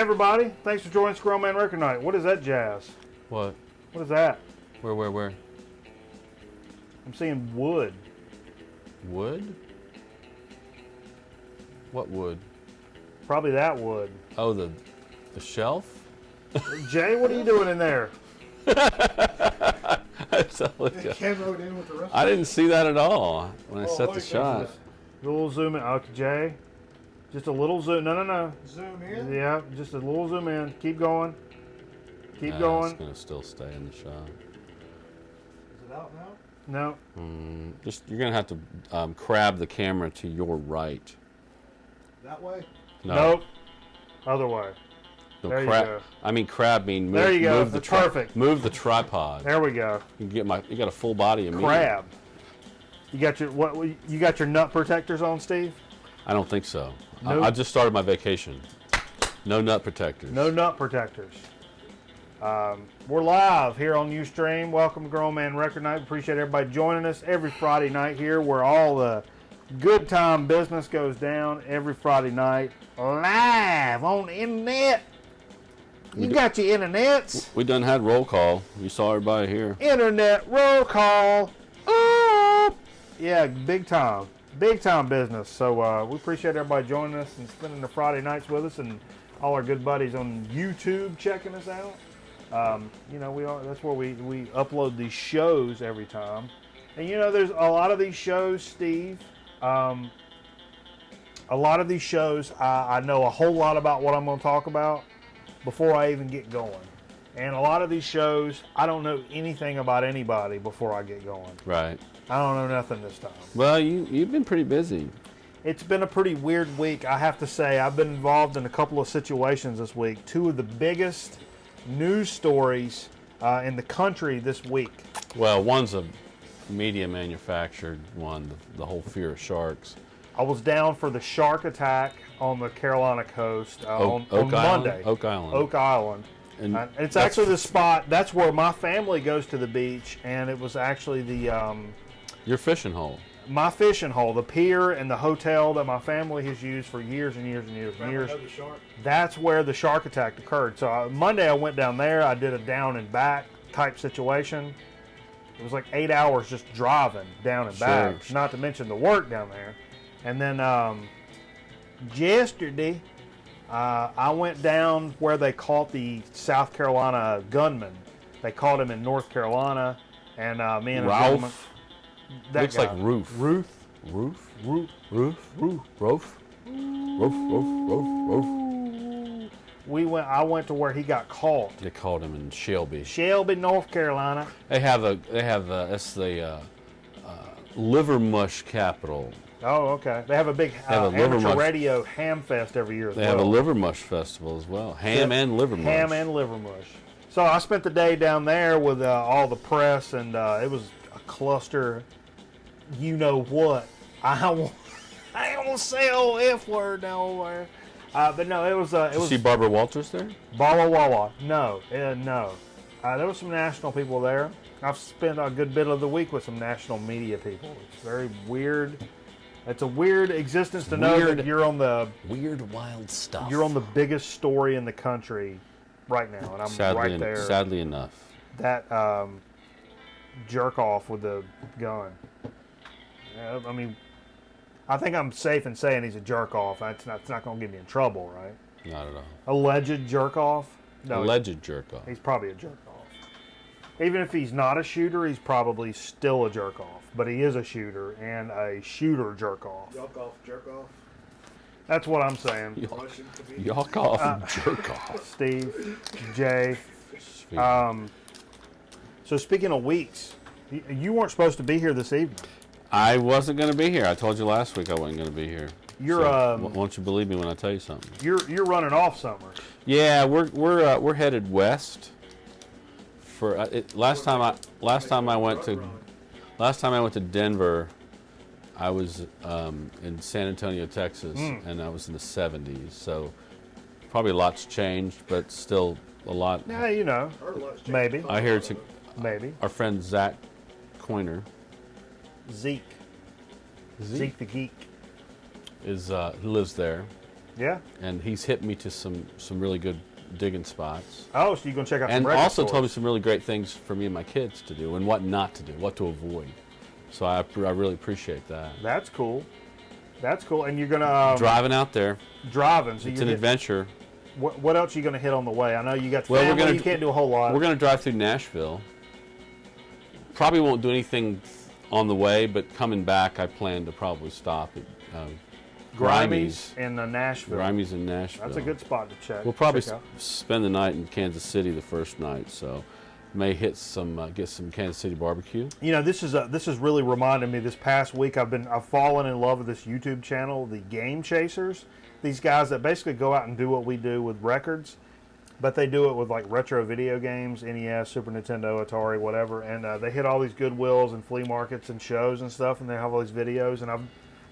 everybody. Thanks for joining Squirrel Man Record Night. What is that jazz? What? What is that? Where? I'm seeing wood. Wood? What wood? Probably that wood. Oh, the shelf? Jay, what are you doing in there? I didn't see that at all when I set the shot. A little zoom in. Okay, Jay. Just a little zoom. No. Zoom in? Yeah, just a little zoom in. Keep going. Keep going. It's going to still stay in the shot. Is it out now? No. You're going to have to crab the camera to your right. That way? No. Nope. Other way. No, there you go. I mean crab mean move, there you go. move the perfect. Move the tripod. There we go. You got a full body of meat. Crab. You got your you got your nut protectors on, Steve? I don't think so. Nope. I just started my vacation. No nut protectors. No nut protectors. We're live here on Ustream. Welcome to Grown Man Record Night. Appreciate everybody joining us every Friday night here, where all the good time business goes down every Friday night, live on the internet. You got your internets. We done had roll call. You saw everybody here. Internet roll call. Ooh. Yeah, big time business. So we appreciate everybody joining us and spending the Friday nights with us, and all our good buddies on YouTube checking us out. That's where we upload these shows every time. And there's a lot of these shows, Steve. A lot of these shows, I know a whole lot about what I'm going to talk about before I even get going. And a lot of these shows, I don't know anything about anybody before I get going. Right. I don't know nothing this time. Well, you've been pretty busy. It's been a pretty weird week, I have to say. I've been involved in a couple of situations this week. Two of the biggest news stories in the country this week. Well, one's a media manufactured one, the whole fear of sharks. I was down for the shark attack on the Carolina coast on Monday. Oak Island. And it's actually the spot, that's where my family goes to the beach, and it was actually your fishing hole. My fishing hole, the pier and the hotel that my family has used for years and years and years and years. That's where the shark attack occurred. So Monday I went down there. I did a down and back type situation. It was like 8 hours just driving down and back, not to mention the work down there. And then yesterday, I went down where they caught the South Carolina gunman. They caught him in North Carolina, and me and Ralph. a gentleman. That looks guy. like Roof. I went to where he got caught. They caught him in Shelby, North Carolina. That's the liver mush capital. Oh, okay. They have a big amateur radio ham fest every year as well. They have a liver mush festival as well. Ham and liver mush. Ham and liver mush. So I spent the day down there with all the press, and it was a cluster. You know what? I don't say old F word nowhere. But no, it was. Did you see Barbara Walters there? Bala Wawa. No, no. There were some national people there. I've spent a good bit of the week with some national media people. It's very weird. It's a weird existence to know that you're on the wild stuff. You're on the biggest story in the country right now, and I'm right there. Sadly enough, that jerk off with the gun. I mean, I think I'm safe in saying he's a jerk off. That's not going to get me in trouble, right? Not at all. Alleged jerk off? No. Alleged jerk off. He's probably a jerk off. Even if he's not a shooter, he's probably still a jerk off. But he is a shooter and a shooter jerk off. Yuck off, jerk off. That's what I'm saying. Yuck off, jerk off. Steve, Jay. So speaking of weeks, you weren't supposed to be here this evening. I wasn't going to be here. I told you last week I wasn't going to be here. Won't you believe me when I tell you something? You're running off somewhere. Yeah, we're headed west. For last time I went to Denver, I was in San Antonio, Texas, and I was in the 70s. So probably a lot's changed, but still a lot. Yeah, maybe. I hear it's maybe. Our friend Zach Coiner. Zeke the Geek. He lives there. Yeah. and he's hit me to some really good digging spots. Oh, so you're going to check out And some record also stores. told me some really great things for me and my kids to do and what not to do, what to avoid. So I really appreciate that. That's cool. That's cool. And you're going to... Driving out there, driving. So it's you're an adventure. What else are you going to hit on the way? I know you got Well, family, you can't do a whole lot. We're going to drive through Nashville. Probably won't do anything on the way, but coming back, I plan to probably stop at Grimies in Nashville. Grimies in Nashville. That's a good spot to check. We'll probably check out. spend the night in Kansas City the first night, so may hit some get some Kansas City barbecue. You know, this is really reminding me. This past week, I've fallen in love with this YouTube channel, the Game Chasers. These guys that basically go out and do what we do with records, but they do it with like retro video games, NES, Super Nintendo, Atari, whatever. And they hit all these Goodwills and flea markets and shows and stuff, and they have all these videos. And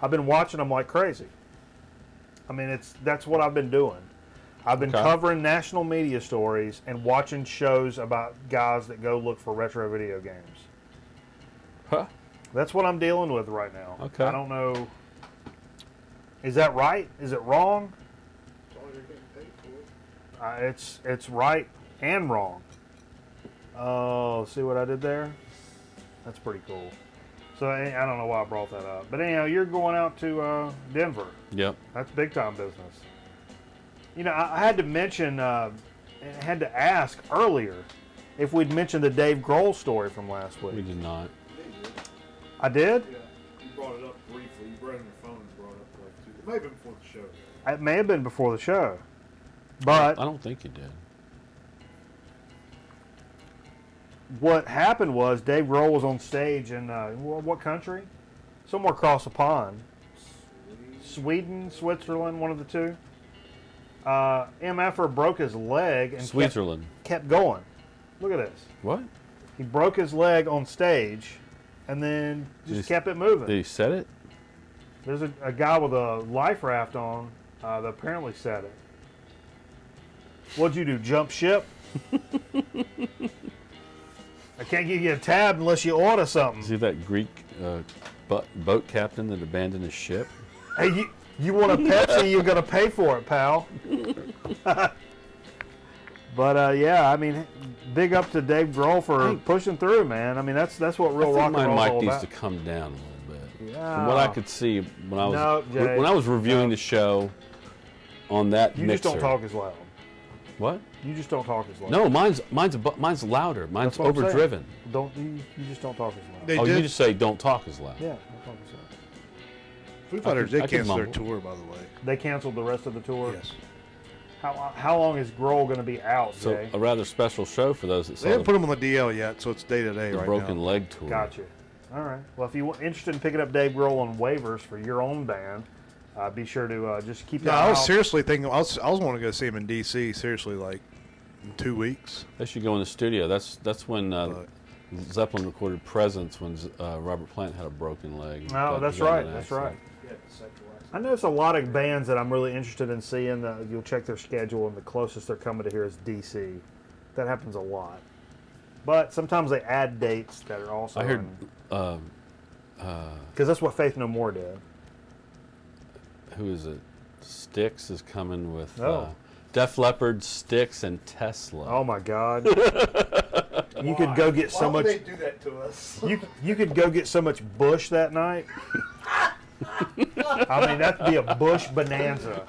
I've been watching them like crazy. I mean, that's what I've been doing. I've been covering national media stories and watching shows about guys that go look for retro video games. Huh. That's what I'm dealing with right now. Okay. I don't know. Is that right? Is it wrong? That's all you're getting paid for. It's right and wrong. Oh, see what I did there? That's pretty cool. So I don't know why I brought that up. But anyhow, you're going out to Denver. Yep. That's big time business. You know, I had to mention, I had to ask earlier if we'd mentioned the Dave Grohl story from last week. We did not. Yeah, you did. I did? Yeah, you brought it up briefly. You brought it on your phone and brought it up like two. It may have been before the show. It may have been before the show. But I don't think you did. what happened was Dave Grohl was on stage in what country? Somewhere across the pond. Sweden, Switzerland, one of the two. MFer broke his leg and Switzerland. kept going. Look at this. What? He broke his leg on stage and then just kept it moving. Did he set it? There's a guy with a life raft on that apparently said it. What'd you do, jump ship? I can't give you a tab unless you order something. See that Greek boat captain that abandoned his ship? Hey, you want a Pepsi, you're going to pay for it, pal. But, yeah, I mean, big up to Dave Grohl for pushing through, man. I mean, that's what real rock and my roll is mic all needs about. to come down a little bit. Yeah. From what I could see when I was No, Jay. when I was reviewing the show on that You mixer. just don't talk as loud. What? You just don't talk as loud. No, mine's louder. Mine's That's what I'm saying. overdriven. You just don't talk as loud. They Oh, did. you just say don't talk as loud. Yeah, don't talk as loud. Foo Fighters I did could cancel their mumble. tour, by the way. They canceled the rest of the tour. Yes. How long is Grohl going to be out, So Jay? a rather special show for those that They saw haven't put them on the DL yet, so it's day to day the right Broken now. Leg tour. Gotcha. All right. Well, if you're interested in picking up Dave Grohl on waivers for your own band, be sure to just keep No, that I was out. seriously thinking. I was wanting to go see him in D.C. Seriously, like in 2 weeks. They should go in the studio. That's when Zeppelin recorded Presence when Robert Plant had a broken leg. No, that's right. That's right. I know there's a lot of bands that I'm really interested in seeing. You'll check their schedule, and the closest they're coming to here is D.C. That happens a lot. But sometimes they add dates that are also. I heard. Because that's what Faith No More did. Who is it? Styx is coming with Oh. Def Leppard, Styx, and Tesla. Oh my God! You could go get so much. do that to us? You could go get so much Bush that night. I mean, that'd be a Bush bonanza.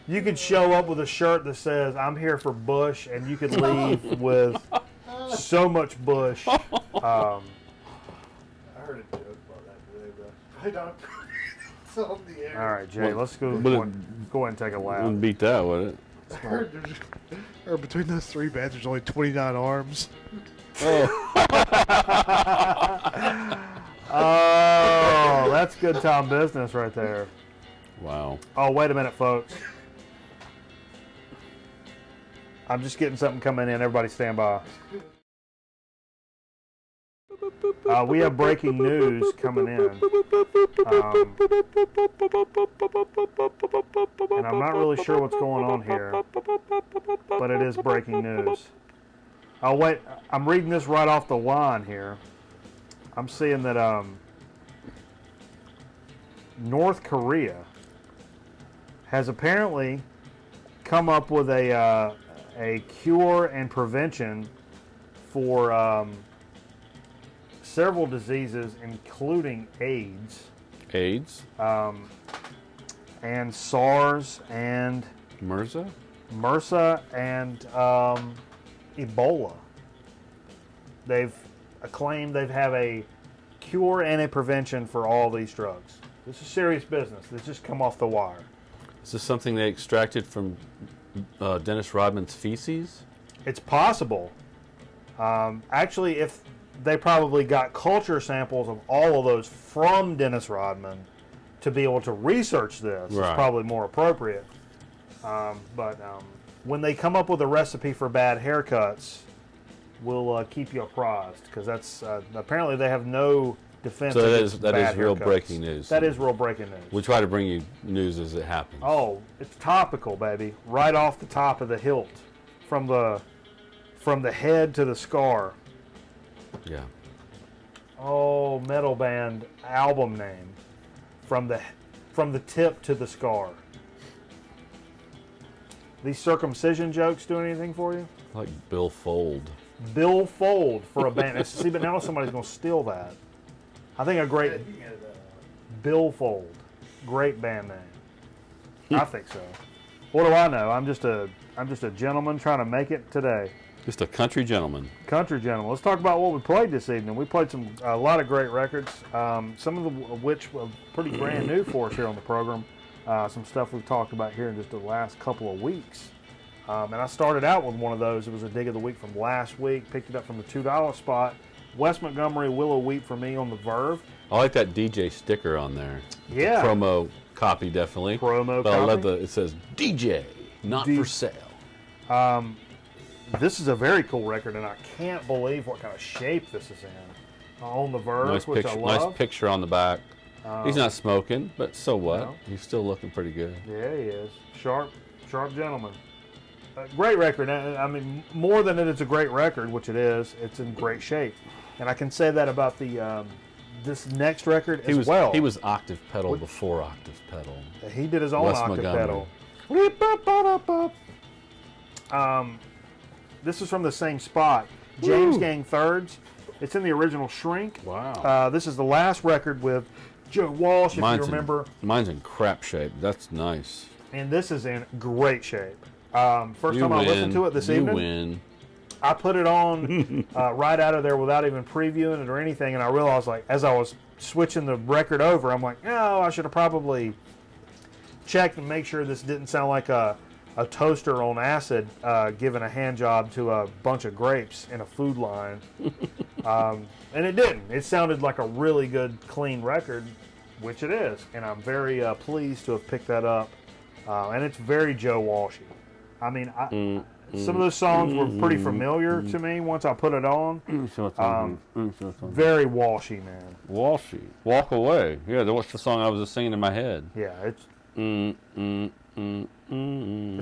You could show up with a shirt that says "I'm here for Bush," and you could leave with so much Bush. I heard a joke about that today, but I don't. It's on the air. All right, Jay, let's go. But Go ahead and take a lap. Wouldn't beat that, would it? I heard or between those three bands, there's only 29 arms. Oh, that's good time business right there. Wow. Oh, wait a minute, folks. I'm just getting something coming in. Everybody stand by. We have breaking news coming in. And I'm not really sure what's going on here, but it is breaking news. Oh, wait. I'm reading this right off the line here. I'm seeing that North Korea has apparently come up with a cure and prevention for several diseases, including AIDS. AIDS? And SARS and MRSA and Ebola. They've claimed they have a cure and a prevention for all these drugs. This is serious business. This just come off the wire. Is this something they extracted from Dennis Rodman's feces? It's possible. Actually, if they probably got culture samples of all of those from Dennis Rodman to be able to research this, right. It's probably more appropriate. But when they come up with a recipe for bad haircuts, we'll keep you apprised, because that's apparently they have no defense. So against that bad is real haircuts. breaking news. That is real breaking news. We try to bring you news as it happens. Oh, it's topical, baby. Right off the top of the hilt, from the head to the scar. Yeah. Oh, metal band album name, from the tip to the scar. These circumcision jokes do anything for you? Like Bill Fold. Bill Fold for a band. See, but now somebody's going to steal that. I think a great Bill Fold, great band name. I think so. What do I know? I'm just a gentleman trying to make it today. Just a country gentleman. Country gentleman. Let's talk about what we played this evening. We played a lot of great records. Some of which were pretty brand new for us here on the program. Some stuff we've talked about here in just the last couple of weeks. And I started out with one of those. It was a dig of the week from last week. Picked it up from the $2 spot. Wes Montgomery, Willow Wheat for me on the Verve. I like that DJ sticker on there. Yeah. The promo copy, definitely. Promo but copy. I love it says DJ, not for sale. This is a very cool record, and I can't believe what kind of shape this is in. On the Verve, Nice which picture, I love. nice picture on the back. He's not smoking, but so what? No. He's still looking pretty good. Yeah, he is. Sharp gentleman. Great record. I mean, more than it's a great record, which it is, it's in great shape. And I can say that about the this next record as well. He was octave pedal before octave pedal. He did his own Wes octave Montgomery. pedal. This is from the same spot. James Gang Thirds. It's in the original Shrink. Wow. This is the last record with Joe Walsh, if you remember. Mine's in crap shape. That's nice. And this is in great shape. First time I listened to it this evening. You win. I put it on right out of there without even previewing it or anything, and I realized, like, as I was switching the record over, I'm like, no, I should have probably checked and make sure this didn't sound like a toaster on acid giving a hand job to a bunch of grapes in a food line. And it didn't. It sounded like a really good, clean record, which it is, and I'm very pleased to have picked that up. And it's very Joe Walshy. I mean, some of those songs were pretty familiar to me once I put it on. Very Walshy, man. Walshy. Walk Away. Yeah, that's the song I was just singing in my head. Yeah, it's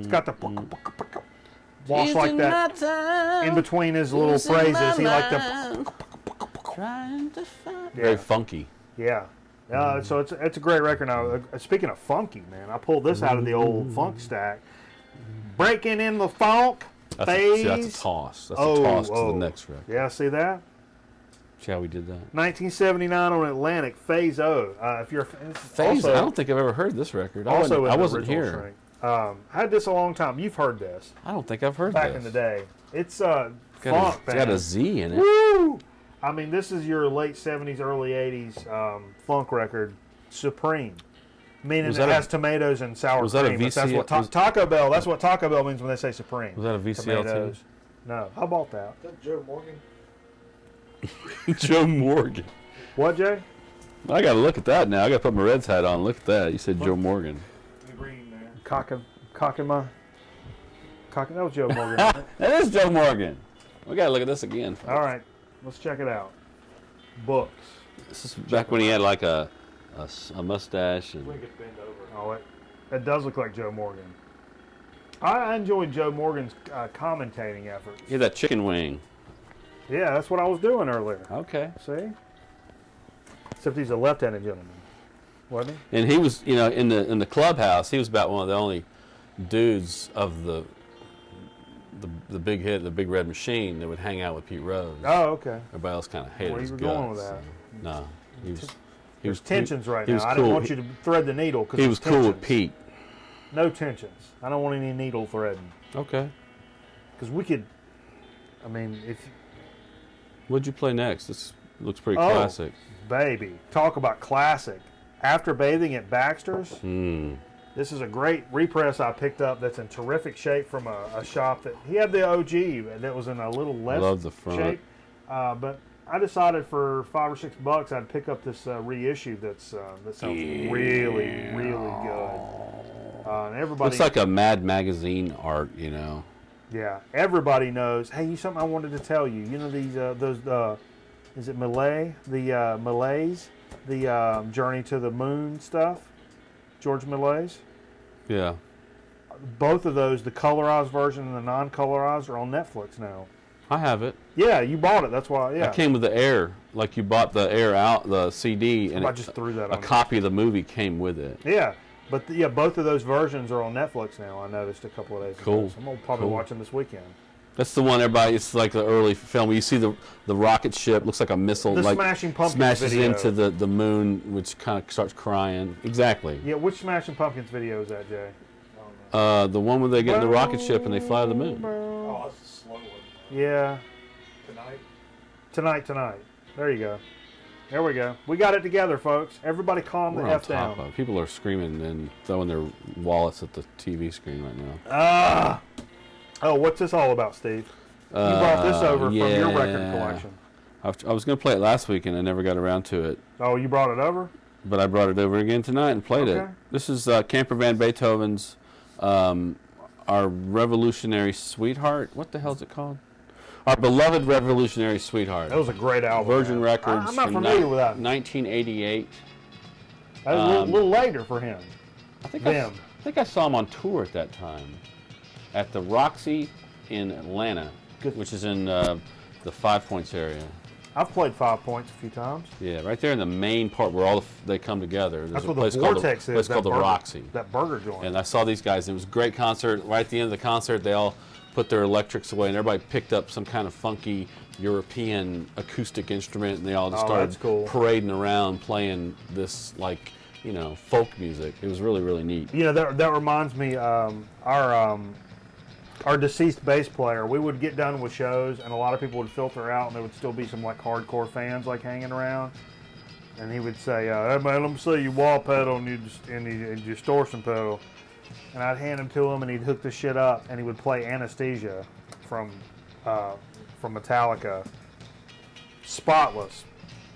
got the Walsh like that in between his little phrases. He like the Very funky. yeah. So it's a great record. Now, speaking of funky, man, I pulled this out of the old funk stack. Breaking in the funk phase. That's a toss. That's a toss to the next record. Yeah, see that? See how we did that? 1979 on Atlantic, Phase O. If you're Phase, I don't think I've ever heard this record. I wasn't here. I had this a long time. You've heard this. I don't think I've heard back this. in the day. It's funk, It's got a Z in it. Woo! I mean, this is your late 70s, early 80s funk record, Supreme. Meaning it has tomatoes and sour was that cream. a VCL? That's what Taco Bell. That's what Taco Bell means when they say Supreme. Was that a VCL tomatoes. too? No. How about that? Is that Joe Morgan? Joe Morgan. What, Jay? I got to look at that now. I got to put my Reds hat on. Look at that. You said Joe Morgan. The green there. Cocking. That was Joe Morgan. That is Joe Morgan. We got to look at this again. Folks. All right. Let's check it out. Books. This is back when he had like a mustache. And Oh, it does look like Joe Morgan. I enjoyed Joe Morgan's commentating efforts. he had that chicken wing. Yeah, that's what I was doing earlier. Okay. See? Except he's a left-handed gentleman. wasn't he? And he was, you know, in the clubhouse, he was about one of the only dudes of the big hit, the Big Red Machine, that would hang out with Pete Rose. Oh, okay. Everybody else kind of hated Where his you were guts. going with that? No, he was. There's tensions right he was now. I cool. didn't want you to thread the needle because He was cool with Pete. No tensions. I don't want any needle threading. Okay. Because we could. I mean, if. What'd you play next? This looks pretty Oh, classic. Baby, talk about classic. After Bathing at Baxter's. Hmm. This is a great repress I picked up that's in terrific shape from a shop that he had the OG that was in a little less Love the front. shape. But I decided for $5 or $6 I'd pick up this reissue that sounds really, really good. And everybody Looks like a Mad Magazine art, you know. yeah, everybody knows. Hey, something I wanted to tell you. You know these is it Malay? The Malays, the Journey to the Moon stuff. George Malay's. Yeah. Both of those, the colorized version and the non-colorized, are on Netflix now. I have it. Yeah, you bought it. That's why. Yeah. I came with the Air, like you bought the Air out, the CD, and I just threw that a on. copy of the movie came with it. Yeah, but both of those versions are on Netflix now. I noticed a couple of days Cool. ago. So I'm gonna probably Cool. watch them this weekend. That's the one everybody. It's like the early film where you see the rocket ship looks like a missile, The like Smashing Pumpkins smashes video. into the moon, which kind of starts crying. Exactly. Yeah, which Smashing Pumpkins video is that, Jay? The one where they get in the rocket ship and they fly to the moon. Oh, that's a slow one. Yeah, tonight. There you go. There we go. We got it together, folks. Everybody calm We're the on F top down. of it. People are screaming and throwing their wallets at the TV screen right now. Ah. Oh, what's this all about, Steve? You brought this over from your record collection. I was going to play it last week and I never got around to it. Oh, you brought it over? But I brought it over again tonight and played it. Okay. This is Camper Van Beethoven's Our Revolutionary Sweetheart. What the hell is it called? Our Beloved Revolutionary Sweetheart. That was a great album. Virgin man. Records. I'm not from familiar with that. 1988. That was a little later for him. I think Them. I think I saw him on tour at that time, at the Roxy in Atlanta, Good. which is in the Five Points area. I've played 5 Points a few times. Yeah, right there in the main part where all they come together. There's That's a what the place called Vortex the, place is. called the burger, Roxy. That burger joint. And I saw these guys. It was a great concert. Right at the end of the concert, they all put their electrics away, and everybody picked up some kind of funky European acoustic instrument, and they all just that's started cool. parading around playing this, like, you know, folk music. It was really, really neat. You know, that reminds me, our deceased bass player, we would get done with shows, and a lot of people would filter out, and there would still be some, like, hardcore fans, like, hanging around. And he would say, hey, man, let me see your wah pedal and your distortion pedal. And I'd hand him to him, and he'd hook the shit up, and he would play Anesthesia from Metallica, spotless,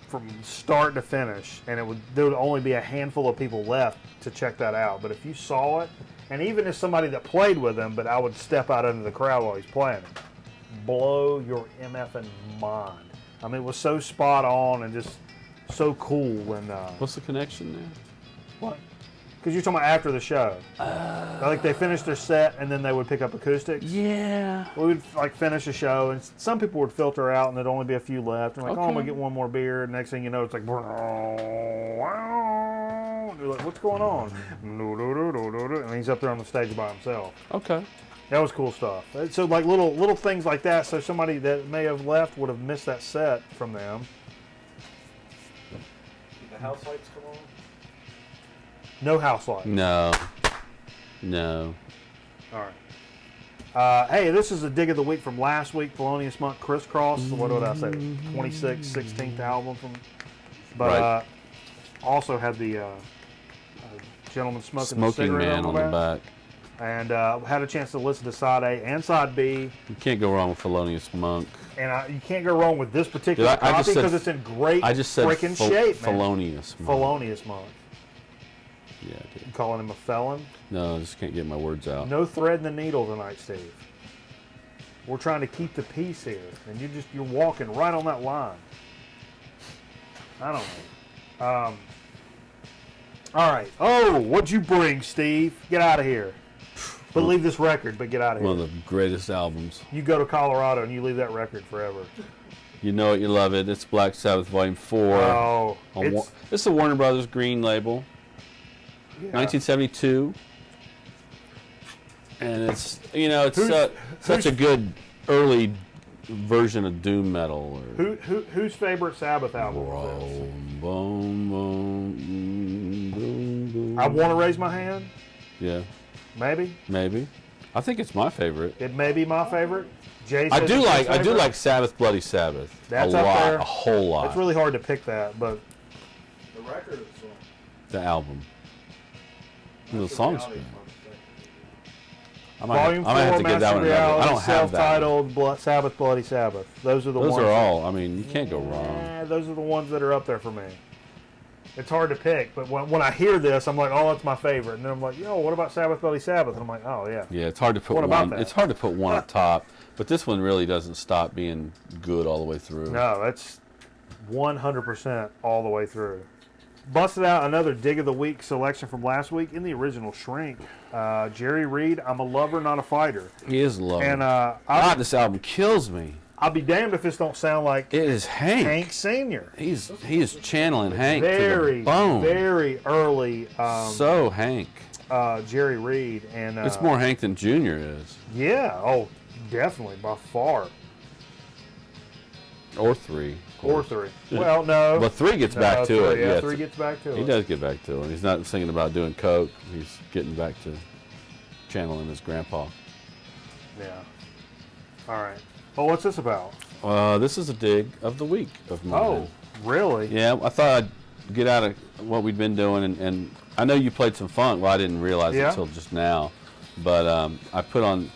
from start to finish. And there would only be a handful of people left to check that out. But if you saw it, and even as somebody that played with him, but I would step out into the crowd while he's playing it, blow your MFing mind. I mean, it was so spot on and just so cool when. What's the connection there? What? Because you're talking about after the show. Like they finished their set and then they would pick up acoustics. Yeah. We would like finish a show and some people would filter out and there'd only be a few left. And like, oh, I'm gonna get one more beer. And next thing you know, it's like, and you're like, what's going on? And he's up there on the stage by himself. Okay. That was cool stuff. So like little things like that. So somebody that may have left would have missed that set from them. Did the house lights come on? No house light. No. All right. Hey, this is a dig of the week from last week. Thelonious Monk, Crisscross. What did I say? 26th, 16th album from. But Right. also had the gentleman smoking the Smoking cigarette Man on the back. And had a chance to listen to side A and side B. You can't go wrong with Thelonious Monk. And you can't go wrong with this particular Dude, I just copy said- because it's in great I just said freaking shape, man. Thelonious Monk. Thelonious Monk. Yeah, dude. You calling him a felon? No, I just can't get my words out. No thread in the needle tonight, Steve. We're trying to keep the peace here, and you're walking right on that line. I don't know. All right. Oh, what'd you bring, Steve? Get out of here. But leave this record, but get out of here. One of the greatest albums. You go to Colorado and you leave that record forever. You know it, you love it. It's Black Sabbath Volume 4. Oh, It's a Warner Brothers Green label. Yeah. 1972. And it's, you know, it's such who's- a good early version of doom metal. Or, Whose favorite Sabbath album was this? boom, boom, boom, boom, boom. I Want to Raise My Hand? Yeah, Maybe. maybe. I think it's my favorite. It may be my favorite. Jay I says do it's his like favorite. Sabbath, Bloody Sabbath. That's a up lot, there. a whole lot. It's really hard to pick that, but The record of the song. The album. The That's song's reality good. song. I might Volume 4, have to get that Master one. Reality, I don't have that. self-titled, Sabbath, Bloody Sabbath. Those are the Those ones. are all. I mean, you can't go wrong. Those are the ones that are up there for me. It's hard to pick, but when I hear this, I'm like, oh, that's my favorite. And then I'm like, yo, what about Sabbath, Bloody Sabbath? And I'm like, oh, yeah. Yeah, it's hard to put What about one. that? It's hard to put one at top, but this one really doesn't stop being good all the way through. No, it's 100% all the way through. Busted out another Dig of the Week selection from last week in the original Shrink. Jerry Reed, I'm a lover, not a fighter. He is low. And God, this album kills me. I'll be damned if this don't sound like It is Hank. Hank Sr. He is channeling Hank to Very, the bone. very early So Hank. Jerry Reed. And It's more Hank than Junior is, Yeah, oh, definitely, by far. or 3. of Or course. 3. Well, no. But 3 gets No, back to 3, it. Yeah, Yeah, 3 gets back to it. he does get back to it. He's not singing about doing coke. He's getting back to channeling his grandpa. Yeah. All right. Well, what's this about? This is a dig of the week of mine. Oh, really? Yeah, I thought I'd get out of what we'd been doing, and I know you played some funk. Well, I didn't realize it Yeah. until just now, but I put on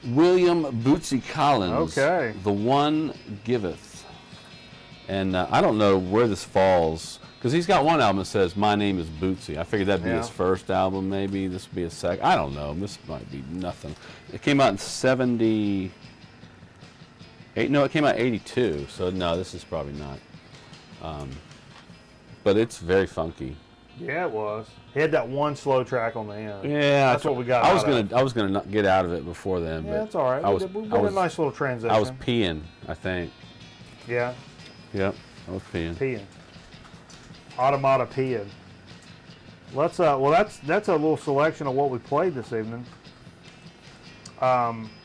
William Bootsy Collins. Okay. The One Giveth, and I don't know where this falls because he's got one album that says "My Name Is Bootsy." I figured that'd be Yeah. his first album. Maybe this would be his second. I don't know. This might be nothing. It came out in '78. No, it came out '82. So no, this is probably not. But it's very funky. Yeah, it was. He had that one slow track on the end. Yeah, That's what we got I was out of I was gonna not get out of it before then. Yeah, but that's all right. I was, we I got was, a nice little transition. I was peeing. I think. Yeah, Yep, I was peeing. peeing. Automata peeing. Let's well, that's a little selection of what we played this evening.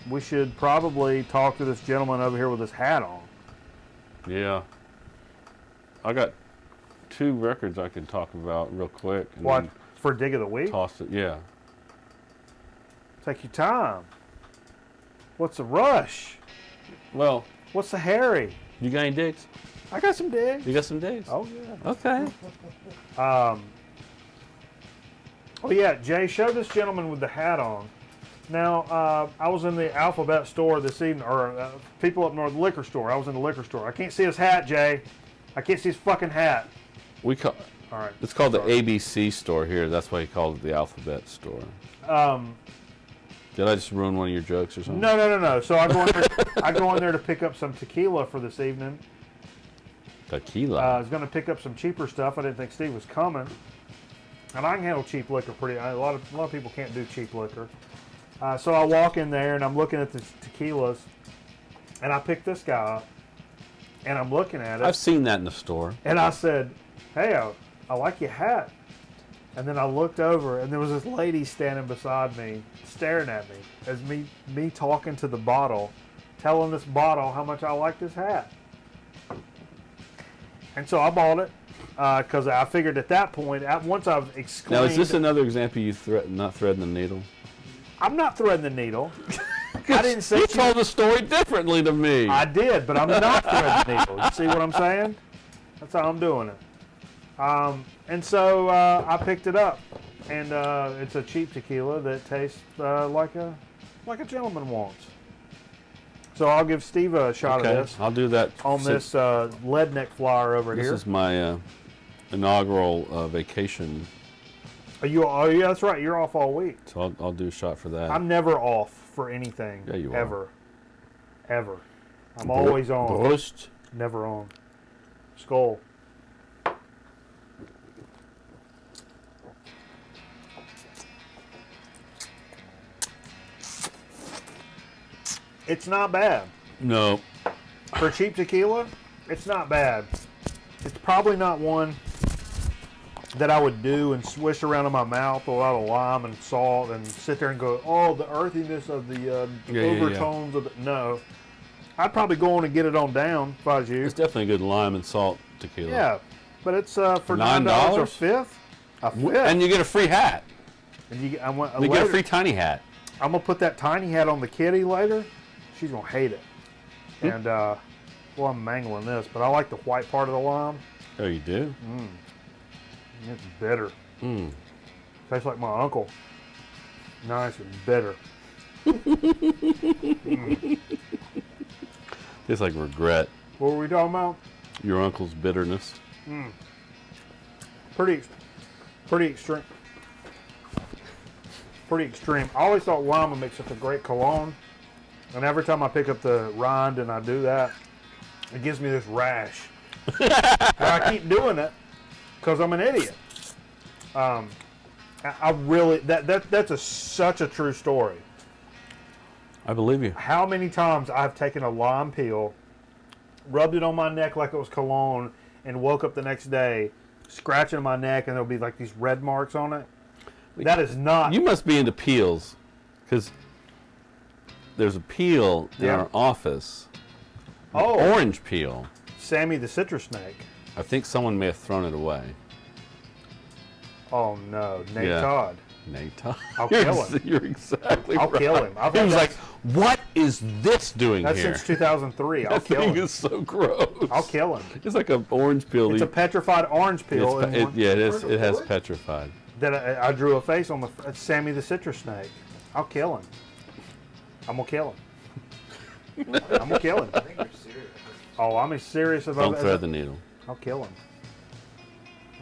We should probably talk to this gentleman over here with his hat on. Yeah. I got 2 records I can talk about real quick. And What then for Dig of the Week? Toss it. Yeah. Take your time. What's the rush? Well, What's the hurry? you got any digs? I got some digs. You got some digs? Oh yeah. Okay. Oh yeah, Jay, show this gentleman with the hat on. Now, I was in the Alphabet store this evening, or people up north, the liquor store. I was in the liquor store. I can't see his hat, Jay. I can't see his fucking hat. We call All right. it's called Sorry. the ABC store here. That's why he called it the Alphabet store. Did I just ruin one of your jokes or something? No. So I go in there, I go in there to pick up some tequila for this evening. Tequila. I was going to pick up some cheaper stuff. I didn't think Steve was coming. And I can handle cheap liquor pretty. A lot of people can't do cheap liquor. So I walk in there and I'm looking at the tequilas, and I pick this guy up, and I'm looking at it, I've seen that in the store. and I said, "Hey, I like your hat." And then I looked over, and there was this lady standing beside me, staring at me as me talking to the bottle, telling this bottle how much I like this hat. And so I bought it because I figured at that point, once I've exclaimed, Now, is this another example you not threading the needle? I'm not threading the needle. I didn't say You she- told the story differently to me. I did, but I'm not threading the needle. You see what I'm saying? That's how I'm doing it. And so I picked it up, and it's a cheap tequila that tastes like a gentleman wants. So I'll give Steve a shot okay, of this I'll do that. on this lead neck flower over This here. is my inaugural vacation, Oh yeah, that's right. You're off all week. so I'll do a shot for that. I'm never off for anything. Yeah, you are. Ever. I'm always on. Brust. Never on. Skull. It's not bad. No. For cheap tequila, it's not bad. It's probably not one that I would do and swish around in my mouth, a lot of lime and salt, and sit there and go, oh, the earthiness of the overtones of it. No. I'd probably go on and get it on down if I was you. It's definitely a good lime and salt tequila. Yeah, but it's for $9 a fifth. A fifth. And you get a free hat. And you get a free tiny hat. I'm going to put that tiny hat on the kitty later. She's going to hate it. And, well, I'm mangling this, but I like the white part of the lime. Oh, you do? It's bitter. Tastes like my uncle. Nice and bitter. Tastes like regret. What were we talking about? Your uncle's bitterness. Pretty extreme. Pretty extreme. I always thought lime would make such a great cologne. And every time I pick up the rind and I do that, it gives me this rash. And I keep doing it because I'm an idiot. I really that's such a true story. I believe you. How many times I've taken a lime peel, rubbed it on my neck like it was cologne, and woke up the next day scratching my neck, and there'll be like these red marks on it. That is not. You must be into peels, because there's a peel in our office. Oh, Orange peel. Sammy the citrus snake. I think someone may have thrown it away. Oh no, Nate Todd. Nate Todd. I'll kill him. You're exactly right. I'll kill him. He was like, "What is this doing That's here?" since 2003. I'll That kill thing him. is so gross. I'll kill him. It's like an orange peel. It's a petrified orange peel. It is. It has petrified. That I drew a face on the Sammy the citrus snake. I'll kill him. I'm gonna kill him. I'm gonna kill him. I think you're serious. Oh, I'm as serious about Don't thread the needle. I'll kill him.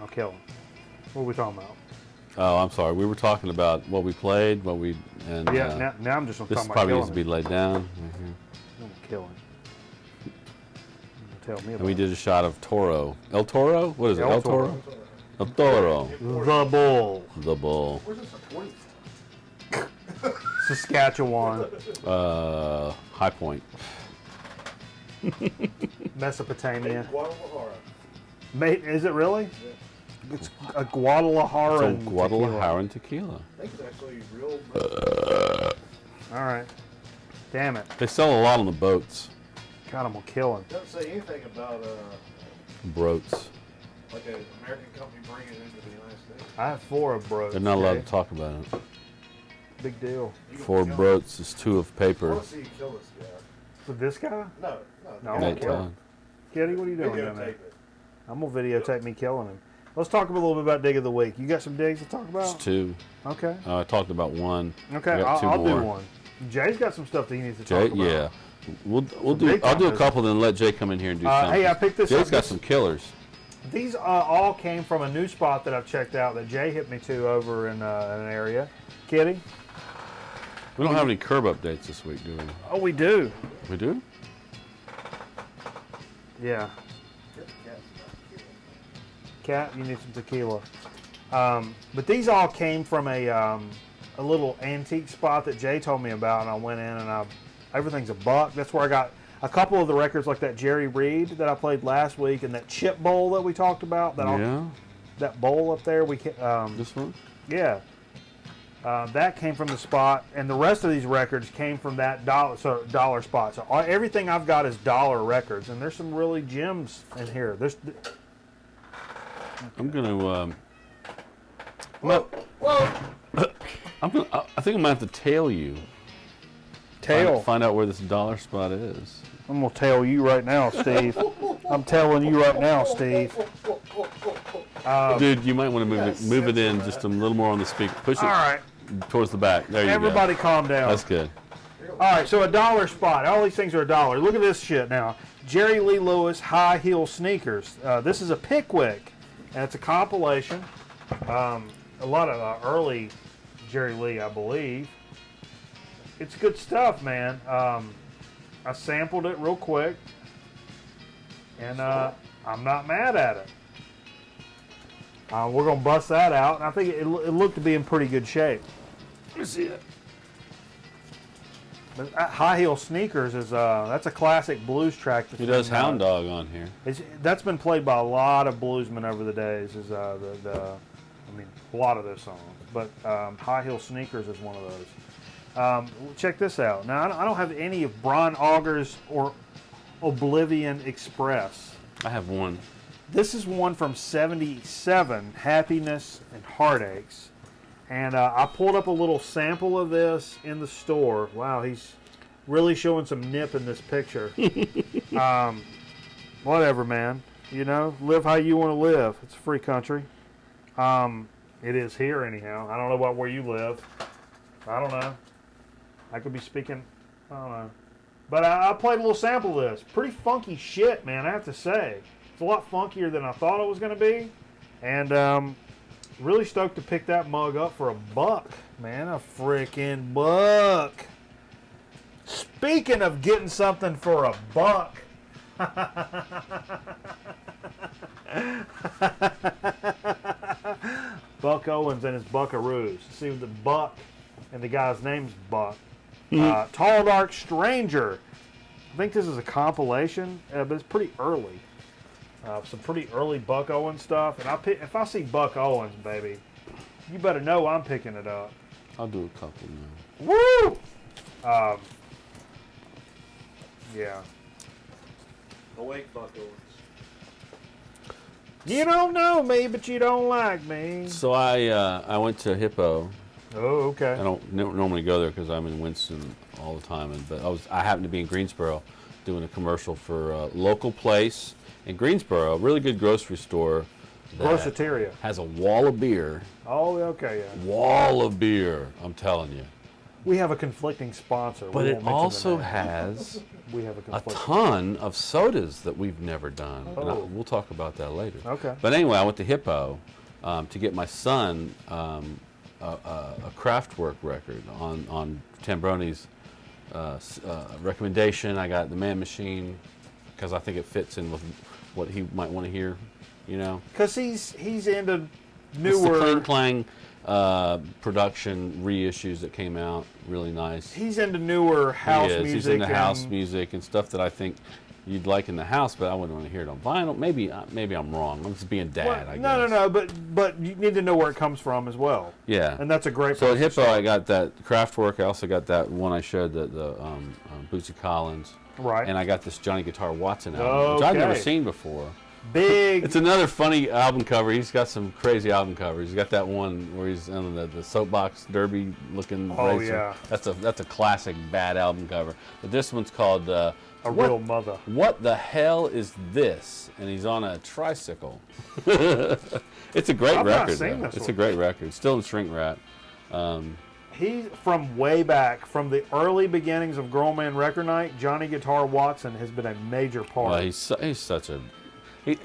I'll kill him. What are we talking about? Oh, I'm sorry. We were talking about what we played, and Yeah, now I'm just gonna this talk about probably killing needs to be him. laid down. Right here. I'm gonna kill him. Tell me about And we did a shot of Toro. El Toro? What is it? El El Toro. Toro? El Toro. The bull. The bull. Where's this a 20? Saskatchewan. High Point. Mesopotamia. Guadalajara. Mate, is it really? It's a Guadalajara. It's a Guadalajara tequila. I think it's actually real. All right. Damn it. They sell a lot on the boats. God, I'm gonna kill him. Doesn't say anything about Boats. like an American company bringing it into the United States. I have 4 of bros. They're not allowed okay? to talk about it. Big deal. You gonna 4 kill him? boats is 2 of I paper. want to see you kill this guy. With this guy? No, No, no. I'm Nate gonna kill him. Todd. Kitty, what are you doing down Videotape there? it. I'm gonna videotape me killing him. Let's talk a little bit about dig of the week. You got some digs to talk It's about? 2. Okay. I talked about 1. Okay, I got 2 I'll more. do one. Jay's got some stuff that he needs to Jay, talk about. yeah. We'll Some do. big I'll do a time couple, then let Jay come in here and do something. Hey, I picked this Jay's up. got some killers. These all came from a new spot that I've checked out that Jay hit me to over in an area. Kitty? We don't have any curb updates this week, do we? Oh, we do. We do? Yeah. Get the cats about Cat, you need some tequila. But these all came from a little antique spot that Jay told me about, and I went in and everything's a buck. That's where I got a couple of the records, like that Jerry Reed that I played last week, and that chip bowl that we talked about. That bowl up there. This one? Yeah. That came from the spot, and the rest of these records came from that dollar spot. So everything I've got is dollar records, and there's some really gems in here. I'm gonna. Whoa! I think I'm gonna have to tail you. Find out where this dollar spot is. I'm gonna tell you right now, Steve. I'm telling you right now, Steve. Dude, you might want to move it in just a little more on the speaker. Push it All right, towards the back. There you everybody, calm go. down. That's good. All right, so a dollar spot. All these things are $1. Look at this shit now. Jerry Lee Lewis high heel sneakers. This is a Pickwick, and it's a compilation. A lot of early Jerry Lee, I believe. It's good stuff, man. I sampled it real quick, and I'm not mad at it. We're gonna bust that out, and I think it looked to be in pretty good shape. Let me see it. But High Heel Sneakers is that's a classic blues track. He does Hound Dog on here. That's been played by a lot of bluesmen over the days. Is I mean, a lot of those songs. But High Heel Sneakers is one of those. Check this out. Now I don't have any of Brian Auger's or Oblivion Express. I have one. This is one from '77, Happiness and Heartaches. And I pulled up a little sample of this in the store. Wow, he's really showing some nip in this picture. Whatever, man. You know, live how you want to live. It's a free country. It is here, anyhow. I don't know about where you live. I don't know. I could be speaking. I don't know. But I played a little sample of this. Pretty funky shit, man, I have to say. It's a lot funkier than I thought it was going to be. And really stoked to pick that mug up for $1, man. A freaking $1. Speaking of getting something for $1. Buck Owens and his Buckaroos. See the Buck, and the guy's name's Buck. Tall Dark Stranger. I think this is a compilation, but it's pretty early. Some pretty early Buck Owens stuff. And if I see Buck Owens, baby, you better know I'm picking it up. I'll do a couple now. Woo! Yeah. Awake Buck Owens. You don't know me, but you don't like me. So I went to Hippo. Oh, okay. I don't normally go there because I'm in Winston all the time, but I happened to be in Greensboro doing a commercial for a local place in Greensboro, a really good grocery store. Groceteria. Has a wall of beer. Oh, okay, yeah. Wall of beer, I'm telling you. We have a conflicting sponsor. But it also has we have a ton of sodas that we've never done. Oh. And we'll talk about that later. Okay. But anyway, I went to Hippo to get my son a Kraftwerk record on Tambroni's recommendation. I got the Man Machine because I think it fits in with what he might want to hear, you know. Because he's into It's the newer. Clang Clang production reissues that came out, really nice. He's into newer house He is. music. He's into and house music and stuff that I think you'd like in the house, but I wouldn't want to hear it on vinyl. Maybe I'm wrong. I'm just being dad, I guess. No. But you need to know where it comes from as well. Yeah. And that's a great. So at place to Hippo, start. I got that Kraftwerk. I also got that one I showed, the Bootsy Collins. Right. And I got this Johnny Guitar Watson album, which I've never Okay. seen before. Big. It's another funny album cover. He's got some crazy album covers. He's got that one where he's on the soapbox derby looking Oh, racer. yeah. That's a classic bad album cover. But this one's called a real mother. What the hell is this? And he's on a tricycle. It's a great I've not record. seen though. this It's one. a great record. Still in shrink wrap. He's from way back, from the early beginnings of Grown Man Record Night. Johnny Guitar Watson has been a major part. Well, he's such a.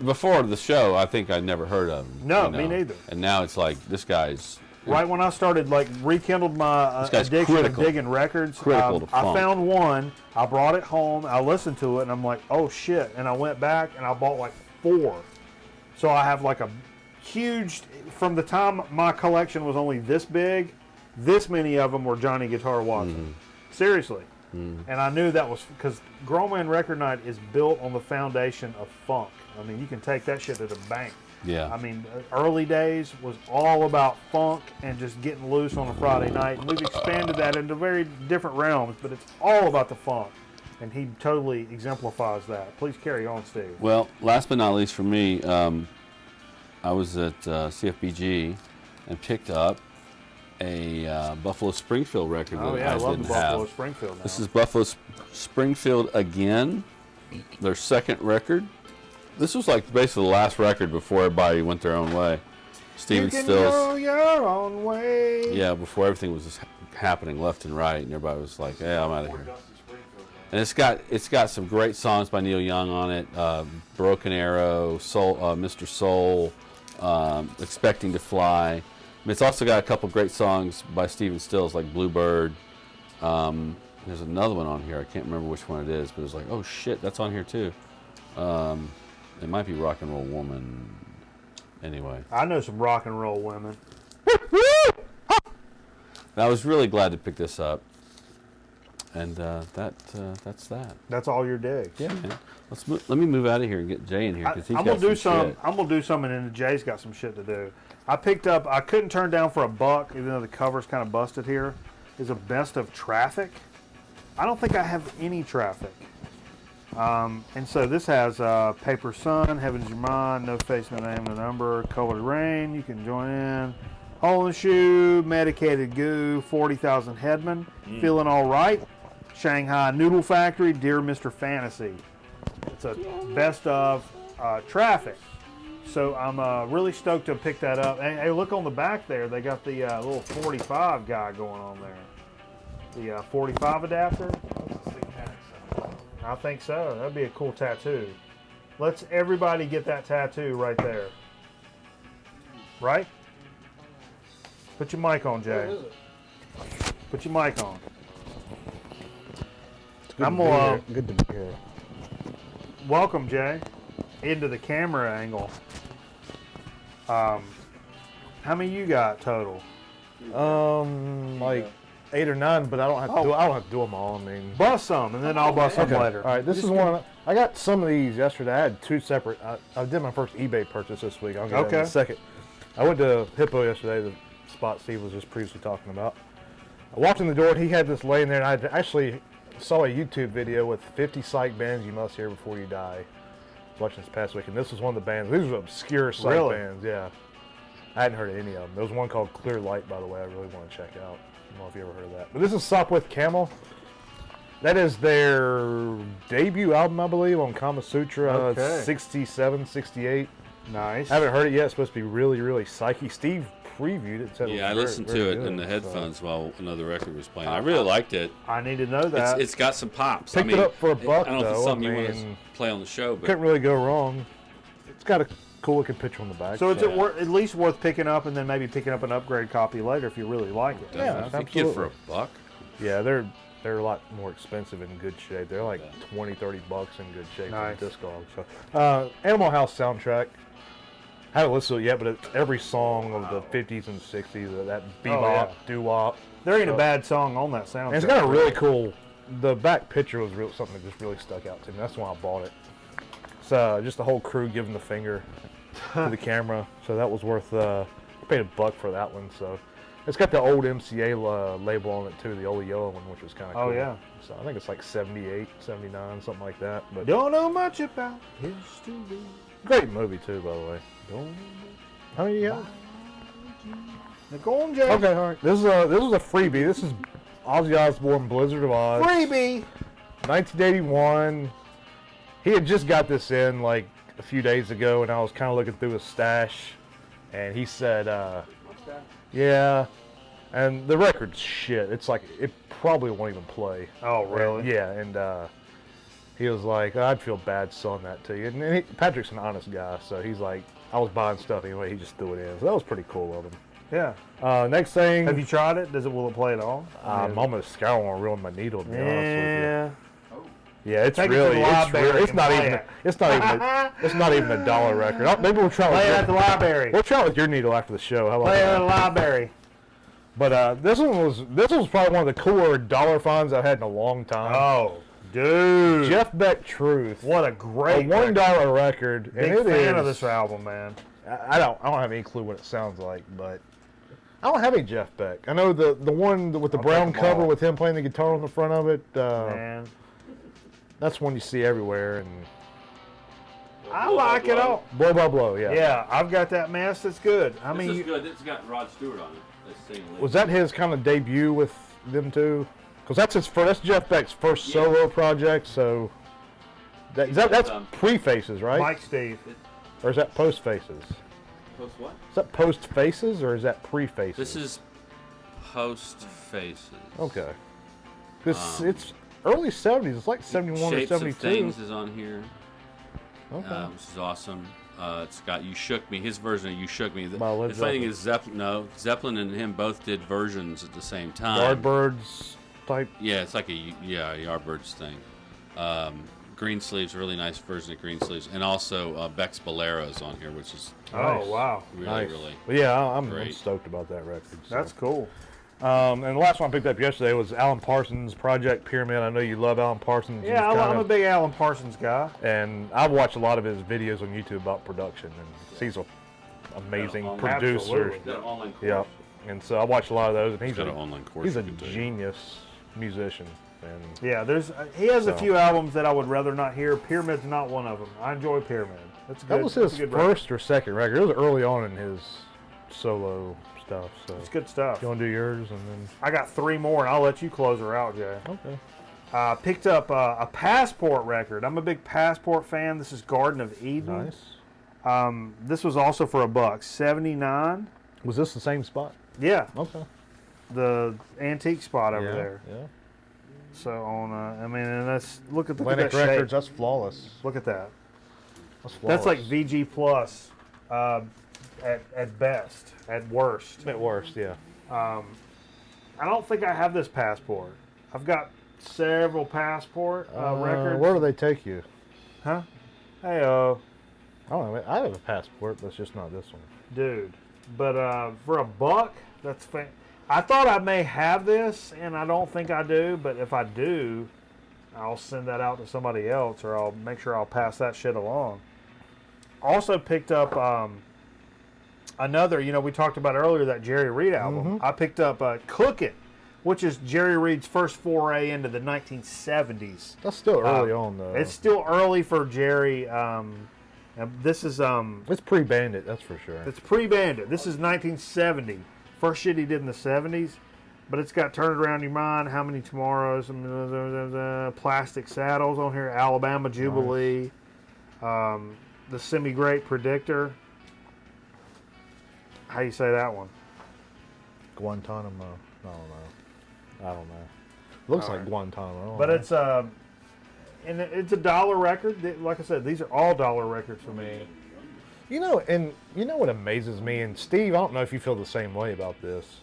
Before the show, I think I'd never heard of him. No, you know? me neither. And now it's like this guy's. Right when I started, rekindled my This guy's addiction critical. of digging records, Critical to I funk. found one. I brought it home. I listened to it, and I'm like, oh shit! And I went back and I bought like 4. So I have like a huge. From the time my collection was only this big, this many of them were Johnny Guitar Watson. Seriously. And I knew that was because Grown Man Record Night is built on the foundation of funk. I mean, you can take that shit to the bank. Yeah. I mean, early days was all about funk and just getting loose on a Friday night. And we've expanded that into very different realms, but it's all about the funk. And he totally exemplifies that. Please carry on, Steve. Well, last but not least for me, I was at CFBG and picked up a Buffalo Springfield record Oh, that yeah, I I love didn't Buffalo have. Springfield now. This is Buffalo Springfield again, their second record. This was like basically the last record before everybody went their own way. Steven you can Stills. go your own way. Yeah, before everything was just happening left and right, and everybody was like, "Yeah, I'm out of here." And it's got some great songs by Neil Young on it. Broken Arrow, Soul, Mr. Soul, Expecting to Fly. I mean, it's also got a couple great songs by Steven Stills, like Bluebird. There's another one on here. I can't remember which one it is, but it's like, oh shit, that's on here too. It might be Rock and Roll Woman. Anyway. I know some rock and roll women. I was really glad to pick this up. And that's that. That's all your digs. Yeah, man. Let me move out of here and get Jay in here because he's I'm got gonna do some shit. I'm gonna do something, and then Jay's got some shit to do. I couldn't turn down for $1, even though the cover's kind of busted here. Is a best of Traffic. I don't think I have any Traffic. And so this has Paper Sun, Heaven's Your Mind, No Face, No Name, No Number, Colored Rain. You can join in. Hole in the Shoe, Medicated Goo, 40,000 Headman, Feeling All Right, Shanghai Noodle Factory, Dear Mr. Fantasy. It's a best of Traffic. So I'm really stoked to pick that up. Hey, look on the back there. They got the little 45 guy going on there. The 45 adapter. I think so. That'd be a cool tattoo. Let's everybody get that tattoo right there. Right? Put your mic on, Jay. Put your mic on. I'm good to be here. Welcome, Jay, into the camera angle. How many you got total? Like 8 or 9, but I don't have to do. I don't have to do them all. I mean, Bust some, and then I'll bust some later. All right, this is one. I got some of these yesterday. I had 2 separate. I did my first eBay purchase this week. I'll get that in a second. I went to Hippo yesterday, the spot Steve was just previously talking about. I walked in the door, and he had this laying there, and I actually saw a YouTube video with 50 psych bands you must hear before you die. I was watching this past week, and this was one of the bands. These were obscure psych bands, yeah. I hadn't heard of any of them. There was one called Clear Light, by the way, I really want to check out. I don't know if you ever heard of that. But this is Sopwith Camel. That is their debut album, I believe, on Kama Sutra. It's 67, 68. Nice. I haven't heard it yet. It's supposed to be really, really psyche. Steve previewed it. Said Yeah, I listened to it in the headphones while another record was playing. I really liked it. I need to know that. It's got some pops. Picked it up for $1, I don't know if it's though. something you want to play on the show, but Couldn't really go wrong. It's got a cool looking picture on the back. So is it at least worth picking up, and then maybe picking up an upgrade copy later if you really like it? Yeah, I think you get it for $1. Yeah, they're a lot more expensive in good shape. They're like 20, 30 bucks in good shape Nice. on Discog. So, Animal House soundtrack. I haven't listened to it yet, but it's every song of the 50s and 60s, that bebop, doo-wop. There ain't a bad song on that soundtrack. And it's got a really cool, the back picture was something that just really stuck out to me. That's why I bought it. It's just the whole crew giving the finger to the camera. So that was worth, I paid $1 for that one. So it's got the old MCA label on it too, the old yellow one, which was kind of cool. Oh, yeah. So I think it's like 78, 79, something like that. But Don't know much about history. great movie too, by the way. How many do you have? Now go on, Jay. Okay, all right. This is a freebie. This is Ozzy Osbourne, Blizzard of Oz. Freebie. 1981. He had just got this in like a few days ago, and I was kind of looking through his stash, and he said, yeah, and the record's shit. It's like, it probably won't even play. Oh, really? And, yeah, and he was like, I'd feel bad selling that to you. And Patrick's an honest guy, so he's like, I was buying stuff anyway, he just threw it in. So that was pretty cool of him. Yeah. Next thing. Have you tried it? Will it play at all? I'm almost scared. I want to ruin my needle, to be honest with Yeah. you. Yeah, it's Take it to the really, library it's and not play even, it. it's not even a dollar record. Maybe we'll try Play it at the with library. we'll try with your needle after the show. How about Play it that? at the library. But this one was probably one of the cooler dollar finds I've had in a long time. Oh, dude. Jeff Beck Truth. What a A great $1 record. Big and it fan is, of this album, man. I don't have any clue what it sounds like, but I don't have any Jeff Beck. I know the one with the brown take 'em cover all. with him playing the guitar on the front of it. Man. That's one you see everywhere. And I like it all. Blow by Blow, yeah. Yeah, I've got that mess. That's good. I This mean, is good. It's got Rod Stewart on it. That's same Was that his kind of debut with them too? Because that's Jeff Beck's first solo project. So that's pre-Faces, right? Mike Steve. Or is that post-Faces? Post what? Is that post-Faces or is that pre-Faces? This is post Faces. Okay. Because it's early 70s. It's like 71 Shapes or of 72. Things is on here. Okay. Which is awesome. It's got You Shook Me. His version of You Shook Me. The By Led funny thing is Zeppelin and him both did versions at the same time. Yardbirds type. Yeah, it's like a Yardbirds thing. Green Sleeves, really nice version of Green Sleeves, and also Beck's Bolero's on here, which is Oh, wow. really, Nice. really. But yeah, I'm great. stoked about that record. So. That's cool. And the last one I picked up yesterday was Alan Parsons' Project Pyramid. I know you love Alan Parsons. Yeah, I'm a big Alan Parsons guy. And I've watched a lot of his videos on YouTube about production, and he's an amazing producer. Yeah, and so I watched a lot of those, and he's an online course. He's a genius musician. And yeah, he has a few albums that I would rather not hear. Pyramid's not one of them. I enjoy Pyramid. That's good. That was his first or second record. It was early on in his solo stuff. So it's good stuff. You want to do yours, and then I got 3 more, and I'll let you close her out, Jay. Okay. Picked up a Passport record. I'm a big Passport fan. This is Garden of Eden. Nice. This was also for $1, $79. Was this the same spot? Yeah. Okay. The antique spot over there. Yeah. So on, and that's look at Atlantic that Records. shape. That's flawless. Look at that. That's flawless. That's like VG plus, at best, at worst. At worst, yeah. I don't think I have this Passport. I've got several Passport records. Where do they take you? Huh? Hey, I don't know. I have a Passport, but it's just not this one. dude. But for $1, that's I thought I may have this, and I don't think I do. But if I do, I'll send that out to somebody else, or I'll make sure I'll pass that shit along. Also picked up another. We talked about earlier that Jerry Reed album. I picked up "Cook It," which is Jerry Reed's first foray into the 1970s. That's still early on, though. It's still early for Jerry. This is It's pre-Bandit, that's for sure. It's pre-Bandit. This is 1970. First shit he did in the 70s, but it's got Turn It Around Your Mind, How Many Tomorrows, Plastic Saddles on here, Alabama Jubilee, the Semi-Great Predictor. How you say that one? Guantanamo. I don't know. Looks like Guantanamo. But it's and it's a dollar record. Like I said, these are all dollar records for me. You know what amazes me, and Steve, I don't know if you feel the same way about this.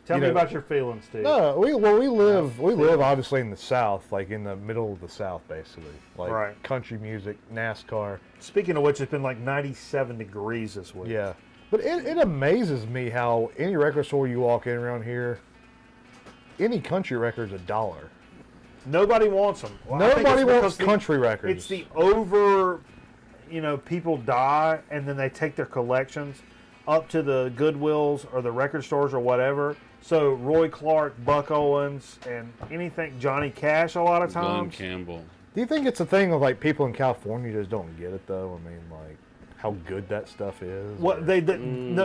Tell me about your feelings, Steve. No, we live obviously in the South, like in the middle of the South, basically. Like country music, NASCAR. Speaking of which, it's been like 97 degrees this week. Yeah. But it amazes me how any record store you walk in around here, any country record's $1. Nobody wants them. Well, Nobody wants country records. It's the people die and then they take their collections up to the Goodwills or the record stores or whatever. So Roy Clark, Buck Owens, and anything, Johnny Cash a lot of times. Glenn Campbell. Do you think it's a thing of like people in California just don't get it though? I mean, like how good that stuff is. What they don't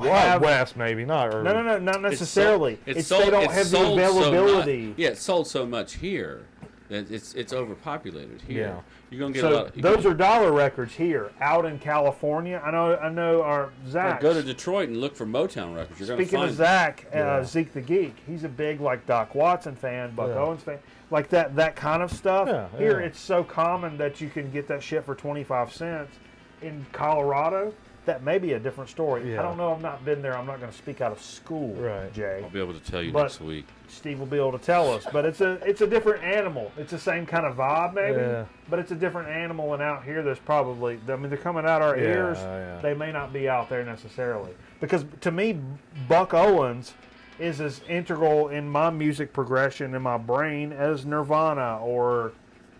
have West maybe not. Or, no, not necessarily. It's they don't have the availability. It's sold so much here that it's overpopulated here. Yeah. You're gonna get a lot. Those are dollar records here. Out in California, I know. Our Zach. Go to Detroit and look for Motown records. You're Speaking gonna of find Zach, Zeke the Geek, he's a big like Doc Watson fan, Buck Owens fan, like that kind of stuff. Here, it's so common that you can get that shit for 25 cents. In Colorado, that may be a different story. I don't know. I've not been there. I'm not going to speak out of school, Jay. I'll be able to tell you next week. Steve will be able to tell us. But it's a different animal. It's the same kind of vibe, maybe. But it's a different animal. And out here, there's probably, they're coming out our ears. They may not be out there necessarily. Because to me, Buck Owens is as integral in my music progression in my brain as Nirvana or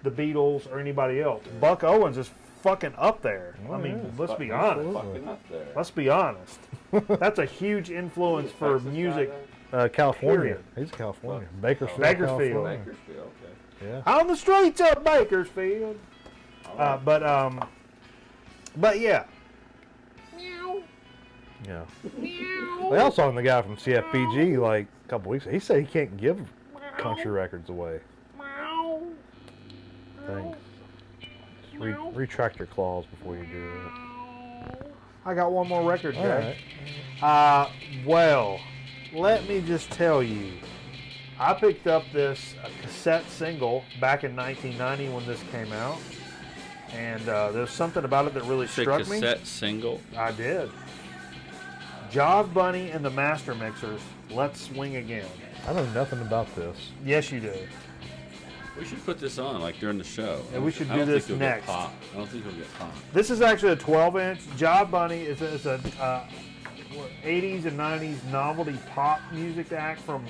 the Beatles or anybody else. Buck Owens is fucking up there. Let's be honest. Let's be honest. That's a huge influence for music. California. Period. He's California. Bakersfield. Bakersfield. Bakersfield, okay. Yeah. On the streets of Bakersfield. But yeah. Yeah. They also on the guy from CFPG like a couple weeks ago. He said he can't give country records away. Thanks. Retract your claws before you do it. I got one more record, Jay. All right. Well, let me just tell you, I picked up this cassette single back in 1990 when this came out, and there's something about it that really struck me. Cassette single? I did. Jive Bunny and the Master Mixers, Let's Swing Again. I know nothing about this. Yes, you do. We should put this on, like, during the show. And we should do this next. I don't think it'll get popped. This is actually a 12-inch. Jive Bunny is a 80s and 90s novelty pop music act from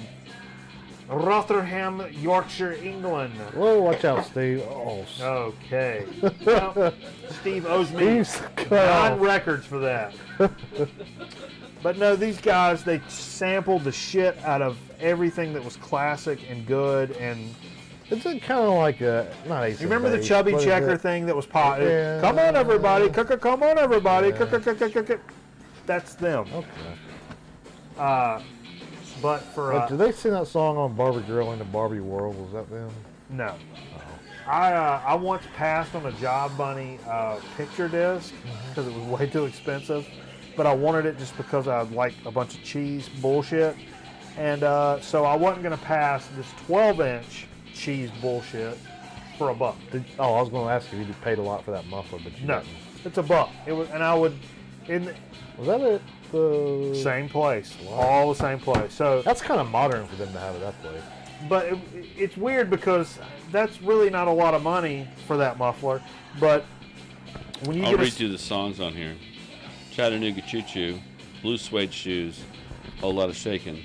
Rotherham, Yorkshire, England. Whoa, watch out, Steve. Oh, Okay. Well, Steve owes me He's cut 9 off. records for that. But no, these guys, they sampled the shit out of everything that was classic and good. And It's kind of like a, not Ace you remember of the Base, chubby what is checker it? thing that was pop? Yeah. Come on, everybody. Come on, everybody. Yeah. That's them. Okay. But for Did they sing that song on Barbie Girl in the Barbie World? Was that them? no. I once passed on a Job Bunny picture disc because it was way too expensive, but I wanted it just because I like a bunch of cheese bullshit, and so I wasn't going to pass this 12-inch cheese bullshit for $1. I was going to ask you if you paid a lot for that muffler, but you No, didn't. it's $1. It was, and I would in Was that it? The same place, all the same place. So, That's kind of modern for them to have it that way. but it's weird because that's really not a lot of money for that muffler, but when you I'll get read you the songs on here. Chattanooga Choo Choo, Blue Suede Shoes, Whole Lot of Shakin',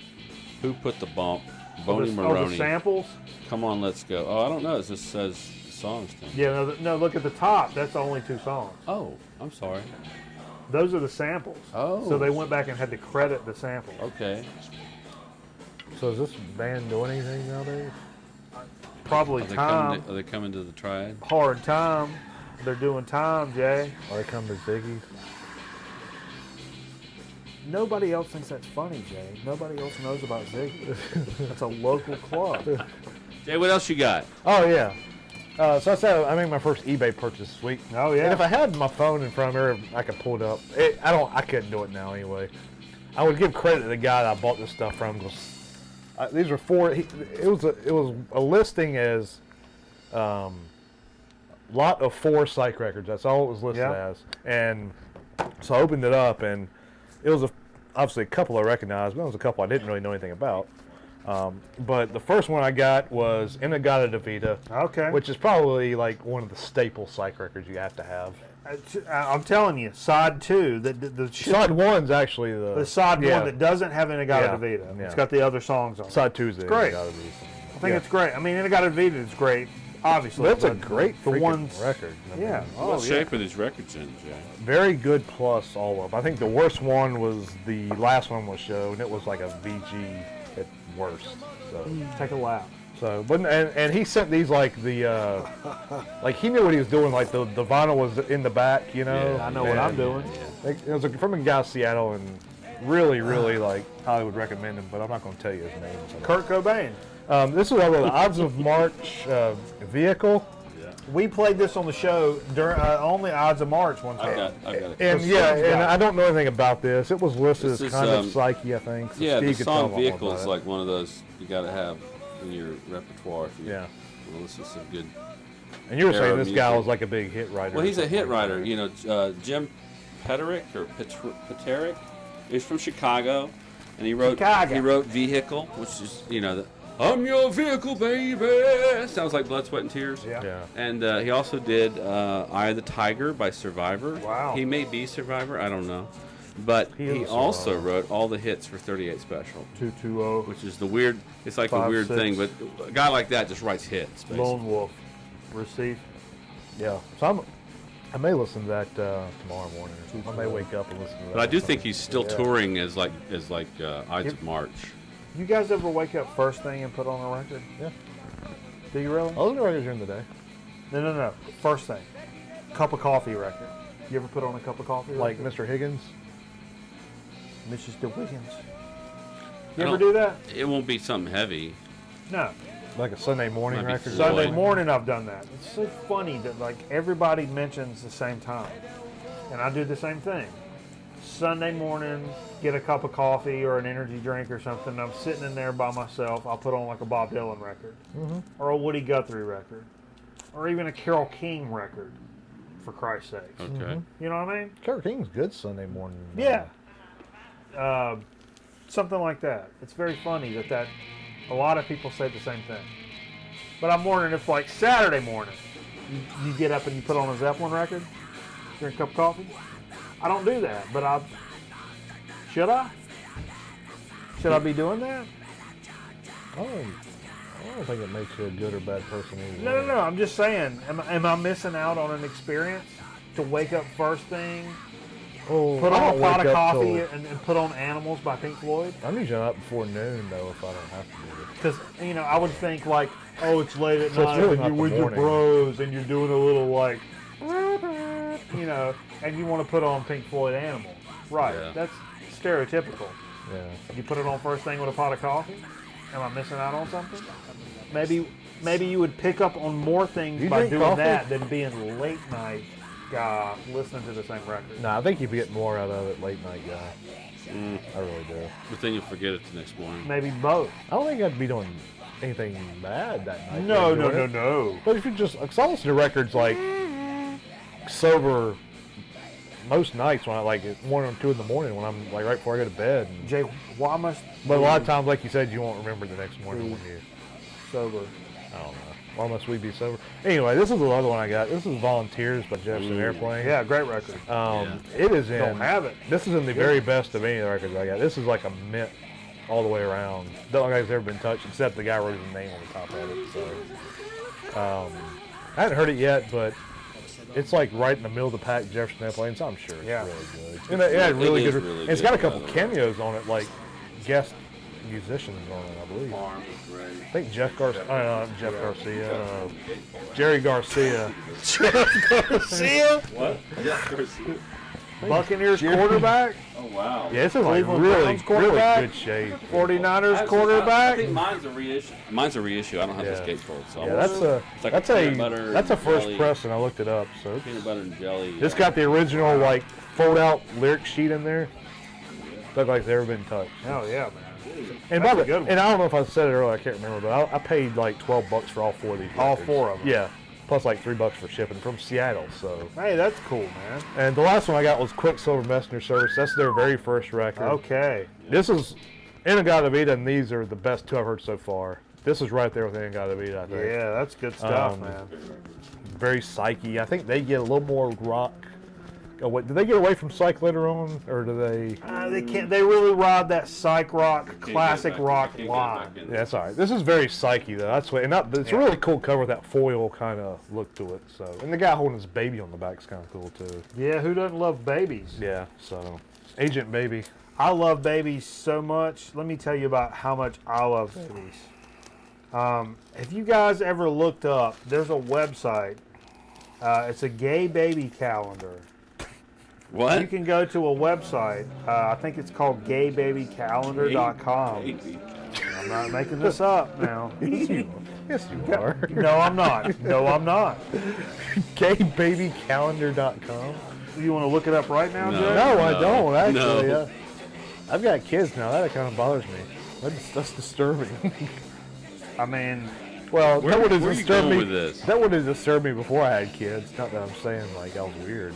Who Put the Bump, Boney the Maroney, samples. Come On Let's Go. Oh, I don't know. It just says songs. Thing. Yeah, no, look at the top. That's only 2 songs. Oh, I'm sorry. Those are the samples. Oh. So they went back and had to credit the samples. Okay. So is this band doing anything nowadays? Probably time. Are they coming to the Triad? Hard time. They're doing time, Jay. Are they coming to Ziggy's? Nobody else thinks that's funny, Jay. Nobody else knows about Ziggy. That's a local club. Jay, what else you got? Oh yeah. So I said I made my first eBay purchase this week. Oh, yeah. And if I had my phone in front of me, I could pull it up. I couldn't do it now anyway. I would give credit to the guy that I bought this stuff from because these were 4. It was a listing as lot of 4 psych records. That's all it was listed as. And so I opened it up and it was obviously a couple I recognized, but there was a couple I didn't really know anything about. But the first one I got was Inagata Davida, Okay. which is probably like one of the staple psych records you have to have. I'm telling you, side 2, the Side 1's actually the side 1 that doesn't have Inagata Davida. Yeah. It's got the other songs on it. Side 2's the great. Inagata Davida. I think it's great. I mean, Inagata Davida is great, obviously. That's a but great the freaking ones, record. I mean, Yeah. What Oh, shape are these records in, Jay? very good plus all of them. I think the worst one was the last one was shown, and it was like a VG at worst. So. Take a lap. So, but and he sent these like the like he knew what he was doing. Like the vinyl was in the back, you know. Yeah, I know what I'm doing. Like, it was from a guy in Seattle, and really like I would recommend him, but I'm not going to tell you his name. Kurt Cobain. This is the Odds of March vehicle, We played this on the show during on the Odds of March one time. I've got it. and and I don't know anything about this. It was listed This as is, kind of psyche, I think. So Yeah, Steve the could tell song a lot more Vehicle about is it. like one of those you got to have in your repertoire. If you Yeah. want to listen to some good. And you were saying era this guy music. was like a big hit writer. Well, or he's a something hit like writer. that. You know, Jim Peterick or Peterick. He's from Chicago, and he wrote Vehicle, which is I'm your vehicle, baby. Sounds like Blood, Sweat, and Tears. Yeah. And he also did Eye of the Tiger by Survivor. Wow. He may be Survivor, I don't know. But He is he a also Survivor. wrote all the hits for 38 Special, 220. which is the weird, it's like a 5, weird 6. thing, but a guy like that just writes hits, basically. Lone Wolf. Receipt. Yeah. So I may listen to that tomorrow morning. I may wake up and listen to that. But I do or think something. he's still touring as like Ides of March. You guys ever wake up first thing and put on a record? Yeah. Do you really? I listen to records during the day. No. First thing. Cup of coffee record. You ever put on a cup of coffee Like record? Mr. Higgins. Mrs. DeWiggins. You I ever don't- do that? It won't be something heavy. No. Like a Sunday morning Might be record. Floyd. Sunday morning I've done that. It's so funny that like everybody mentions the same time. And I do the same thing. Sunday morning, get a cup of coffee or an energy drink or something. I'm sitting in there by myself. I'll put on like a Bob Dylan record or a Woody Guthrie record or even a Carole King record, for Christ's sake. Okay. You know what I mean? Carole King's good Sunday morning. Yeah. Something like that. It's very funny that a lot of people say the same thing. But I'm wondering if like Saturday morning, you get up and you put on a Zeppelin record, drink a cup of coffee. I don't do that, but Should I? Should I be doing that? I don't think it makes you a good or bad person either. No. I'm just saying. Am I missing out on an experience to wake up first thing, Oh, put I on don't a pot wake of up coffee, till- and put on Animals by Pink Floyd? I'm usually up before noon though if I don't have to do it. Because I would think like, oh, it's late at So it's night really and not you're the with your morning. bros and you're doing a little like, and you want to put on Pink Floyd Animals. Right. Yeah. That's stereotypical. Yeah. You put it on first thing with a pot of coffee? Am I missing out on something? Maybe you would pick up on more things You by drink doing coffee? that than being late night guy listening to the same record. No, I think you get more out of it late night guy. I really do. But then you forget it the next morning. Maybe both. I don't think I'd be doing anything bad that night. No. to enjoy it. But if you just, cause I listen to records like sober most nights when I like at 1 or 2 in the morning when I'm like right before I go to bed. And, Jay, why must but a lot of times, like you said, you won't remember the next morning when you. sober? I don't know. Why must we be sober? Anyway, this is another one I got. This is Volunteers by Jefferson Airplane. Yeah, great record. It is in. Don't have it. This is in the very best of any of the records I got. This is like a mint all the way around. Don't look like it's ever been touched except the guy wrote his name on the top of it. So, I hadn't heard it yet, but it's like right in the middle of the pack, Jefferson Airplane. So I'm sure it's really good. And it had really is good. really and it's good, got a couple by the way. cameos on it, like guest musicians on it, I believe. I think Jeff Garcia. Not Jeff Garcia. Jerry Garcia. See ya? What? Yeah, Buccaneers quarterback, Oh, wow. Yeah, this is like Cleveland really, Browns quarterback? really good shape. 49ers I quarterback. think mine's a reissue. Mine's a reissue. I don't have Yeah. the skateboard, so Yeah, that's a It's like that's peanut a butter that's a and first jelly. press, and I looked it up. So it's- peanut butter and jelly. this got the original like fold out lyric sheet in there. Look like it's ever been touched. Oh yeah, man. And That's by a the good one. and I don't know if I said it earlier, I can't remember, but I paid like $12 for all 4 of these. All records. 4 of them. Yeah, plus like $3 for shipping from Seattle. So, Hey, that's cool, man. and the last one I got was Quicksilver Messenger Service. That's their very first record. Okay. This is Inagata Vida, and these are the best 2 I've heard so far. This is right there with Inagata Vida, I think. Yeah, that's good stuff, Um, man. Very psyche. I think they get a little more rock. Oh, wait, do they get away from psych later on, or do they? They can't. They really ride that psych rock, Can't get classic back- rock can't get line. back in. Yeah, that's all right. This is very psyche though. That's what, and it's a really cool cover with that foil kind of look to it. So, and the guy holding his baby on the back is kind of cool too. Yeah, who doesn't love babies? Yeah. So, Agent Baby. I love babies so much. Let me tell you about how much I love babies. If you guys ever looked up, there's a website. It's a gay baby calendar. What? You can go to a website. I think it's called gaybabycalendar.com. Baby. I'm not making this up now. Yes, you are. No, I'm not. No, I'm not. GayBabyCalendar.com. You want to look it up right now, No. Jay? No, I don't actually. No. I've got kids now. That kind of bothers me. That's disturbing. I mean, Well, Where- that would have where are you disturbed going me. with this? That would have disturbed me before I had kids. Not that I'm saying like I was weird,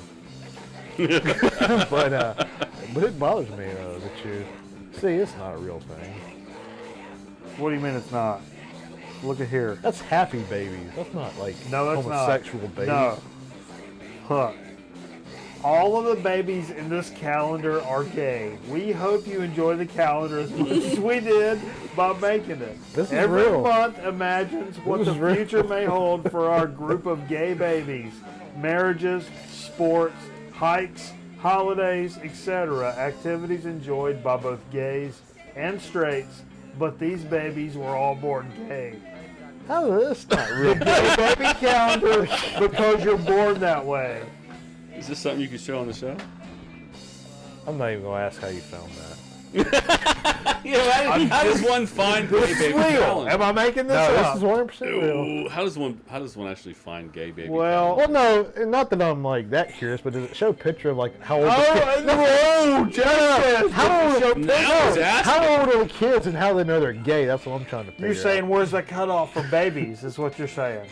but it bothers me that you see it's not a real thing. what do you mean it's not? Look at here. That's happy babies. That's not like No, that's not. homosexual babies. No. Huh. All of the babies in this calendar are gay. We hope you enjoy the calendar as much as we did by making it. This is Every real. month imagines what This the is real. future may hold for our group of gay babies. Marriages, sports, hikes, holidays, etc. Activities enjoyed by both gays and straights, but these babies were all born gay. How is this not real? Gay baby calendar because you're born that way. Is this something you can show on the show? I'm not even gonna ask how you found that. Yeah, how does one find gay baby Real. calendar? Am I making this No, up? this is 100% real. Ooh, how does one actually find gay baby Well, Well, no, not that I'm like that curious, but does it show a picture of like how old? the kid- Oh, Jeff! How old, calendar? Now he's asking. how old are the kids and how they know they're gay? That's what I'm trying to figure You're saying where's the cutoff for babies? Is what you're saying.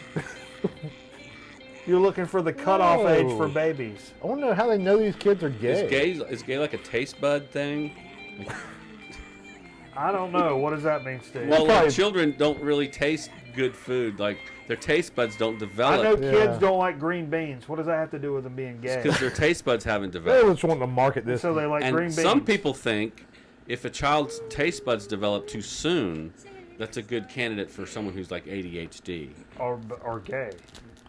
You're looking for the cutoff No. age for babies. I want to know how they know these kids are gay. Is gay like a taste bud thing? I don't know. What does that mean, Steve? Well, like, children don't really taste good food. Like, their taste buds don't develop. I know kids don't like green beans. What does that have to do with them being gay? Because their taste buds haven't They developed. just want to market this. So they like And green beans. some people think if a child's taste buds develop too soon, that's a good candidate for someone who's like ADHD. Or gay.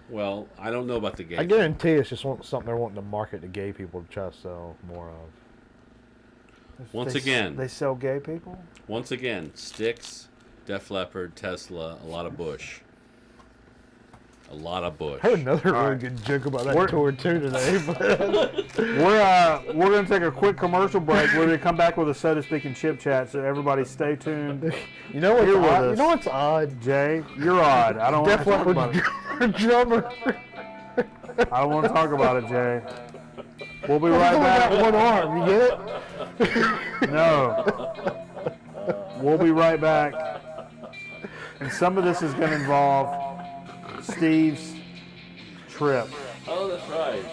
Well, I don't know about the gay. I guarantee it's just something they're wanting to market to gay people to try to sell more of. Once again. They sell gay people? Once again, Styx, Def Leppard, Tesla, a lot of Bush. A lot of Bush. I had another really good joke about that tour too today. But We're gonna take a quick commercial break. We're gonna come back with a soda speaking chip chat. So everybody stay tuned. You know what's Here with odd? us. You know what's odd? Jay, you're odd. I don't want Def to talk about Leppard it. drummer. I don't want to talk about it, Jay. We'll be He's right only got back. one arm. You get it? No. We'll be right back. And some of this is going to involve Steve's trip. Oh, that's right.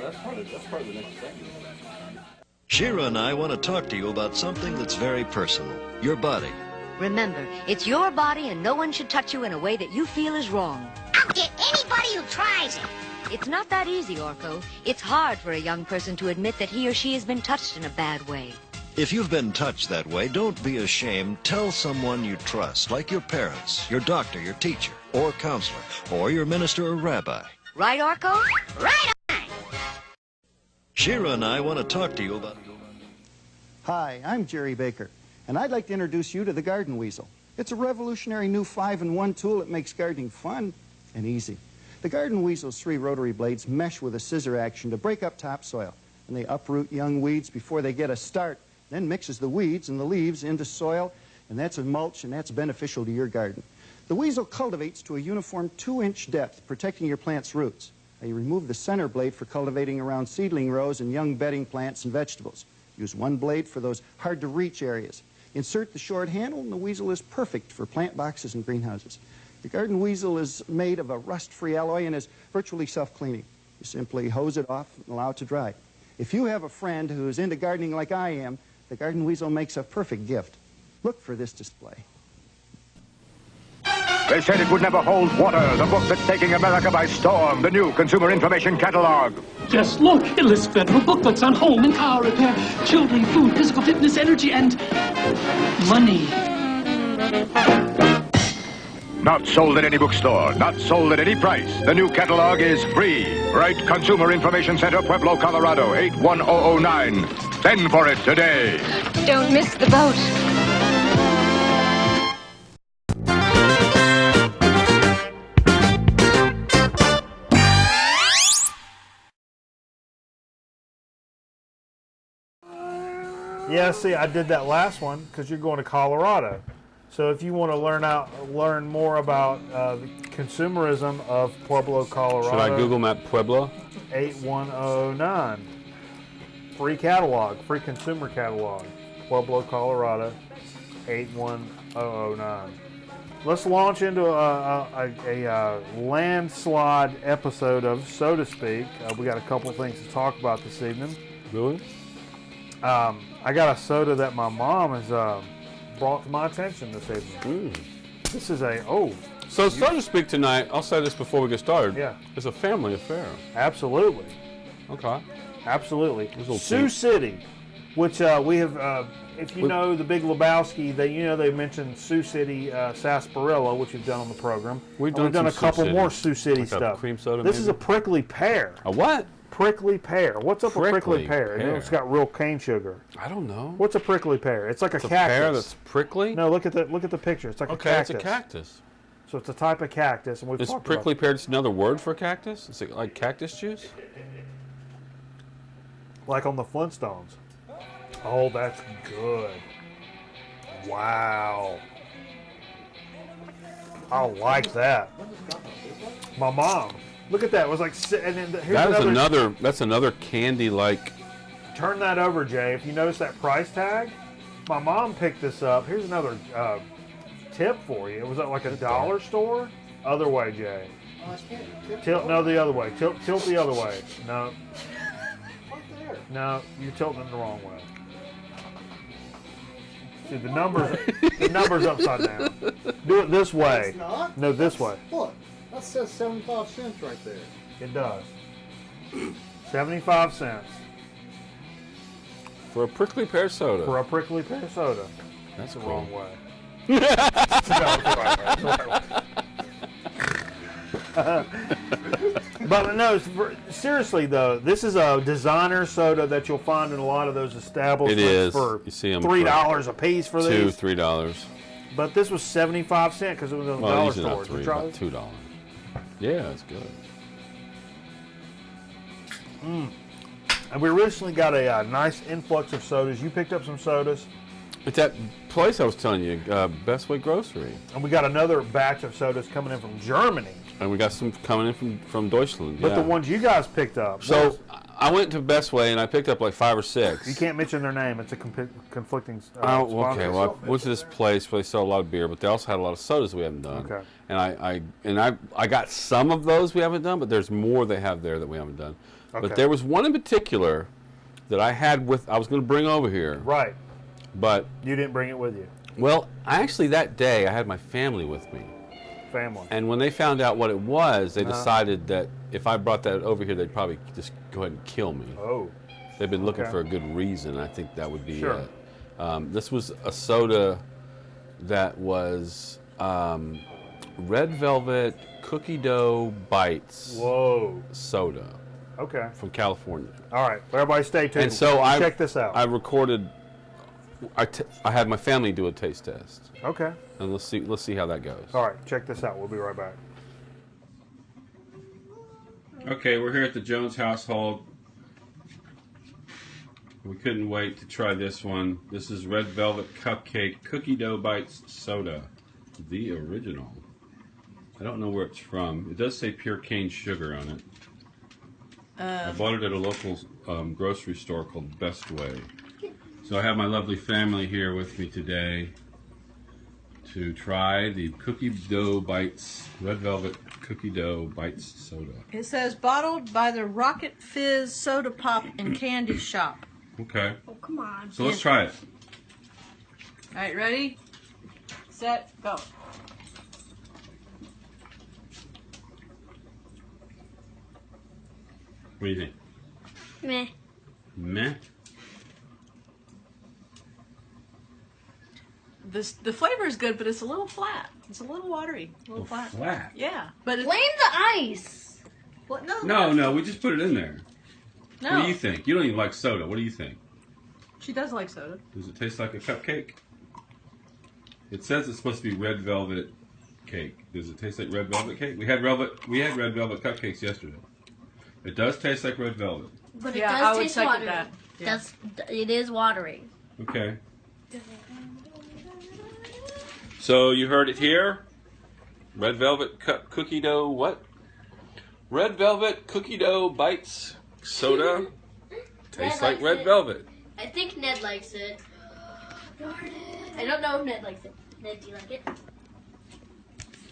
That's part of the next segment. Shira and I want to talk to you about something that's very personal. Your body. Remember, it's your body and no one should touch you in a way that you feel is wrong. I'll get anybody who tries it. It's not that easy, Orko. It's hard for a young person to admit that he or she has been touched in a bad way. If you've been touched that way, don't be ashamed. Tell someone you trust, like your parents, your doctor, your teacher, or counselor, or your minister or rabbi. Right, Orko? Right on. Shira and I want to talk to you about... Hi, I'm Jerry Baker, and I'd like to introduce you to the Garden Weasel. It's a revolutionary new 5-in-1 tool that makes gardening fun and easy. The Garden Weasel's 3 rotary blades mesh with a scissor action to break up topsoil, and they uproot young weeds before they get a start, then mixes the weeds and the leaves into soil, and that's a mulch, and that's beneficial to your garden. The Weasel cultivates to a uniform 2-inch depth, protecting your plant's roots. Now, you remove the center blade for cultivating around seedling rows and young bedding plants and vegetables. Use one blade for those hard-to-reach areas. Insert the short handle, and the Weasel is perfect for plant boxes and greenhouses. The Garden Weasel is made of a rust-free alloy and is virtually self-cleaning. You simply hose it off and allow it to dry. If you have a friend who's into gardening like I am, the Garden Weasel makes a perfect gift. Look for this display. They said it would never hold water, the book that's taking America by storm, the new Consumer Information Catalog. Just look, it lists federal booklets on home and car repair, children, food, physical fitness, energy, and money. Not sold at any bookstore, not sold at any price. The new catalog is free. Write Consumer Information Center, Pueblo, Colorado, 81009. Send for it today. Don't miss the boat. Yeah, see, I did that last one because you're going to Colorado. So if you want to learn more about the consumerism of Pueblo, Colorado. Should I Google Map Pueblo? 8109. Free catalog, free consumer catalog. Pueblo, Colorado, 81009. Let's launch into a landslide episode of So to Speak. We got a couple of things to talk about this evening. Really? I got a soda that my mom has brought to my attention this evening. This is So to speak tonight, I'll say this before we get started. Yeah. It's a family affair. Absolutely. Okay. Absolutely. Sioux City, which we have, if you know the Big Lebowski, they mentioned Sioux City sarsaparilla, which we've done on the program. We've done a couple more Sioux City like stuff. A cream soda. This maybe? is a prickly pear. A what? Prickly pear. What's up with prickly pear? pear. It's got real cane sugar. I don't know. What's a prickly pear? It's like it's a cactus. A pear that's prickly? No, look at the picture. It's like a cactus. It's a cactus. So it's a type of cactus, and we've Is talked prickly about pear just another word for cactus? Is it like cactus juice? like on the Flintstones. Oh, that's good. Wow. I like that. My mom. Look at that. It was like, and then here's That's another candy like. Turn that over, Jay. If you notice that price tag, my mom picked this up. Here's another tip for you. It was at like a dollar store. Other way, Jay. No, the other way. Tilt the other way. No. No, you're tilting it the wrong way. Dude, the number's upside down. Do it this way. It's not. No, this way. Look, that says 75 cents right there. It does. 75 cents For a prickly pear soda. for a prickly pear soda. That's the cool. wrong way. No, it's the right way. But no, seriously though, this is a designer soda that you'll find in a lot of those establishments It is. for You see 'em $3 a piece for $2, these. $3. But this was 75 cents because it was in the Well, dollar usually not stores. $3, We tried about this? $2. Yeah, it's good. And we recently got a nice influx of sodas. You picked up some sodas. It's that place I was telling you, Best Way Grocery. And we got another batch of sodas coming in from Germany. And we got some coming in from Deutschland. But yeah. the ones you guys picked up. So I went to Best Way and I picked up like 5 or 6. You can't mention their name. It's a conflicting Oh, okay. sponsor. Well, I went to this place where they sell a lot of beer, but they also had a lot of sodas we haven't done. Okay. And I got some of those we haven't done, but there's more they have there that we haven't done. Okay. But there was one in particular that I was going to bring over here. Right. But you didn't bring it with you. Well, actually that day I had my family with me. Family. And when they found out what it was, they decided that if I brought that over here, they'd probably just go ahead and kill me. Oh. They've been looking Okay. for a good reason. I think that would be Sure. it. This was a soda that was Red Velvet Cookie Dough Bites. Whoa. Soda. Okay. From California. All right. Well, everybody stay tuned. And so check this out. I recorded. I had my family do a taste test. Okay. And let's see how that goes. All right. Check this out. We'll be right back. Okay, we're here at the Jones household. We couldn't wait to try this one. This is Red Velvet Cupcake Cookie Dough Bites Soda, the original. I don't know where it's from. It does say pure cane sugar on it. I bought it at a local grocery store called Best Way. So I have my lovely family here with me today to try the Cookie Dough Bites, Red Velvet Cookie Dough Bites Soda. It says bottled by the Rocket Fizz Soda Pop and Candy Shop. Okay. Oh, come on. So let's try it. All right, ready, set, go. What do you think? Meh. Meh? The flavor is good, but it's a little flat. It's a little watery. A little flat. Flat? Yeah. But it's, Blame the ice. what? No, we just put it in there. No. What do you think? You don't even like soda. What do you think? She does like soda. Does it taste like a cupcake? It says it's supposed to be red velvet cake. Does it taste like red velvet cake? We had red velvet cupcakes yesterday. It does taste like red velvet. But it Yeah, I does would taste second watery. that. Yeah. It is watery. Okay. So you heard it here. Red velvet cookie dough. What? Red velvet cookie dough bites soda. Tastes like red velvet. I think Ned likes it. I don't know if Ned likes it. Ned, do you like it?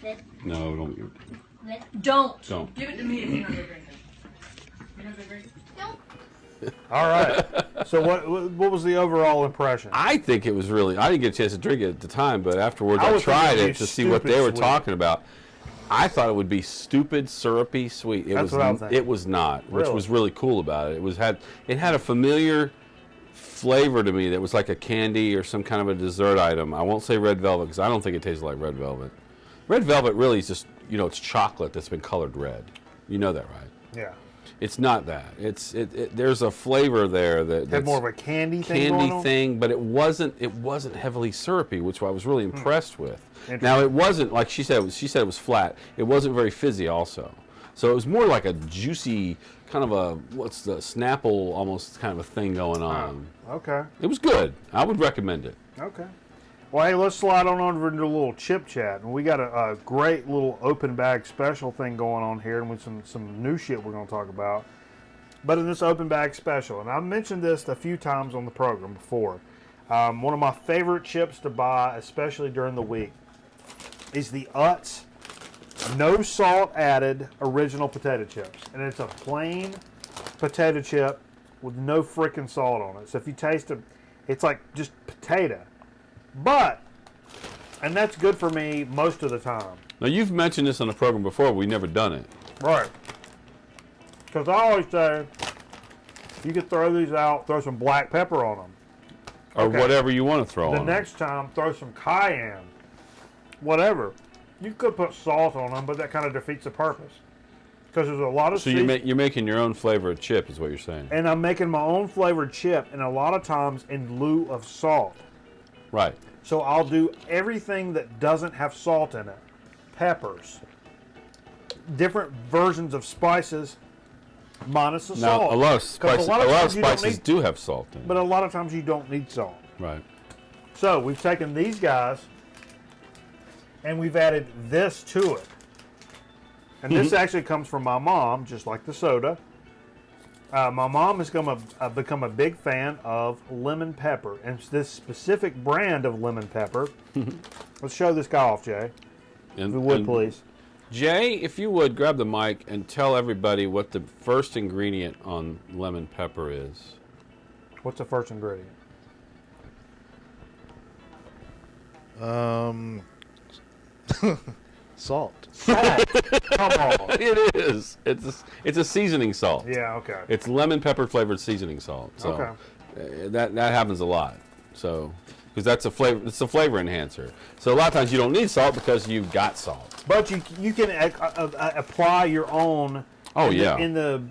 Ned? No, don't give it. Ned? Don't. Don't. Give it to me if you're not gonna drink it. You're not gonna drink it? Don't. All right. So what was the overall impression? I think it was really. I didn't get a chance to drink it at the time, but afterwards I I was tried thinking it'd it be to see what they stupid were sweet. talking about. I thought it would be stupid, syrupy, sweet. It That's was. what I was thinking. It was not, which Really? was really cool about it. It had a familiar flavor to me that was like a candy or some kind of a dessert item. I won't say red velvet because I don't think it tastes like red velvet. Red velvet really is just it's chocolate that's been colored red. You know that, right? Yeah. It's not that. There's a flavor there Had that's more of a candy thing going on? thing, but it wasn't heavily syrupy, which I was really impressed with. Interesting. Now it wasn't like she said it was flat. It wasn't very fizzy also. So it was more like a juicy kind of a Snapple almost kind of a thing going on. Okay. It was good. I would recommend it. Okay. Well, hey, let's slide on over into a little chip chat. And we got a great little open bag special thing going on here, and with some new shit we're going to talk about. But in this open bag special, and I've mentioned this a few times on the program before, one of my favorite chips to buy, especially during the week, is the Utz no salt added original potato chips. And it's a plain potato chip with no freaking salt on it. So if you taste it, it's like just potato. And that's good for me most of the time. Now, you've mentioned this on the program before, but we've never done it. Right. Because I always say, you could throw these out, throw some black pepper on them. Or whatever you want to throw on them. The next time, throw some cayenne. Whatever. You could put salt on them, but that kind of defeats the purpose. Because there's a lot of So you're making your own flavored chip, is what you're saying. And I'm making my own flavored chip, and a lot of times in lieu of salt. Right. So I'll do everything that doesn't have salt in it. Peppers. Different versions of spices, minus the salt. Now, a lot of spices do have salt in it. But a lot of times you don't need salt. Right. So we've taken these guys, and we've added this to it. And this actually comes from my mom, just like the soda. My mom has become a big fan of lemon pepper, and it's this specific brand of lemon pepper. Let's show this guy off, Jay. If you would, please. Jay, if you would, grab the mic and tell everybody what the first ingredient on lemon pepper is. What's the first ingredient? Salt. Salt. Come on. It is. It's a seasoning salt. Yeah. Okay. It's lemon pepper flavored seasoning salt. So that happens a lot. So because that's a flavor. It's a flavor enhancer. So a lot of times you don't need salt because you've got salt. But you can apply your own. Oh in the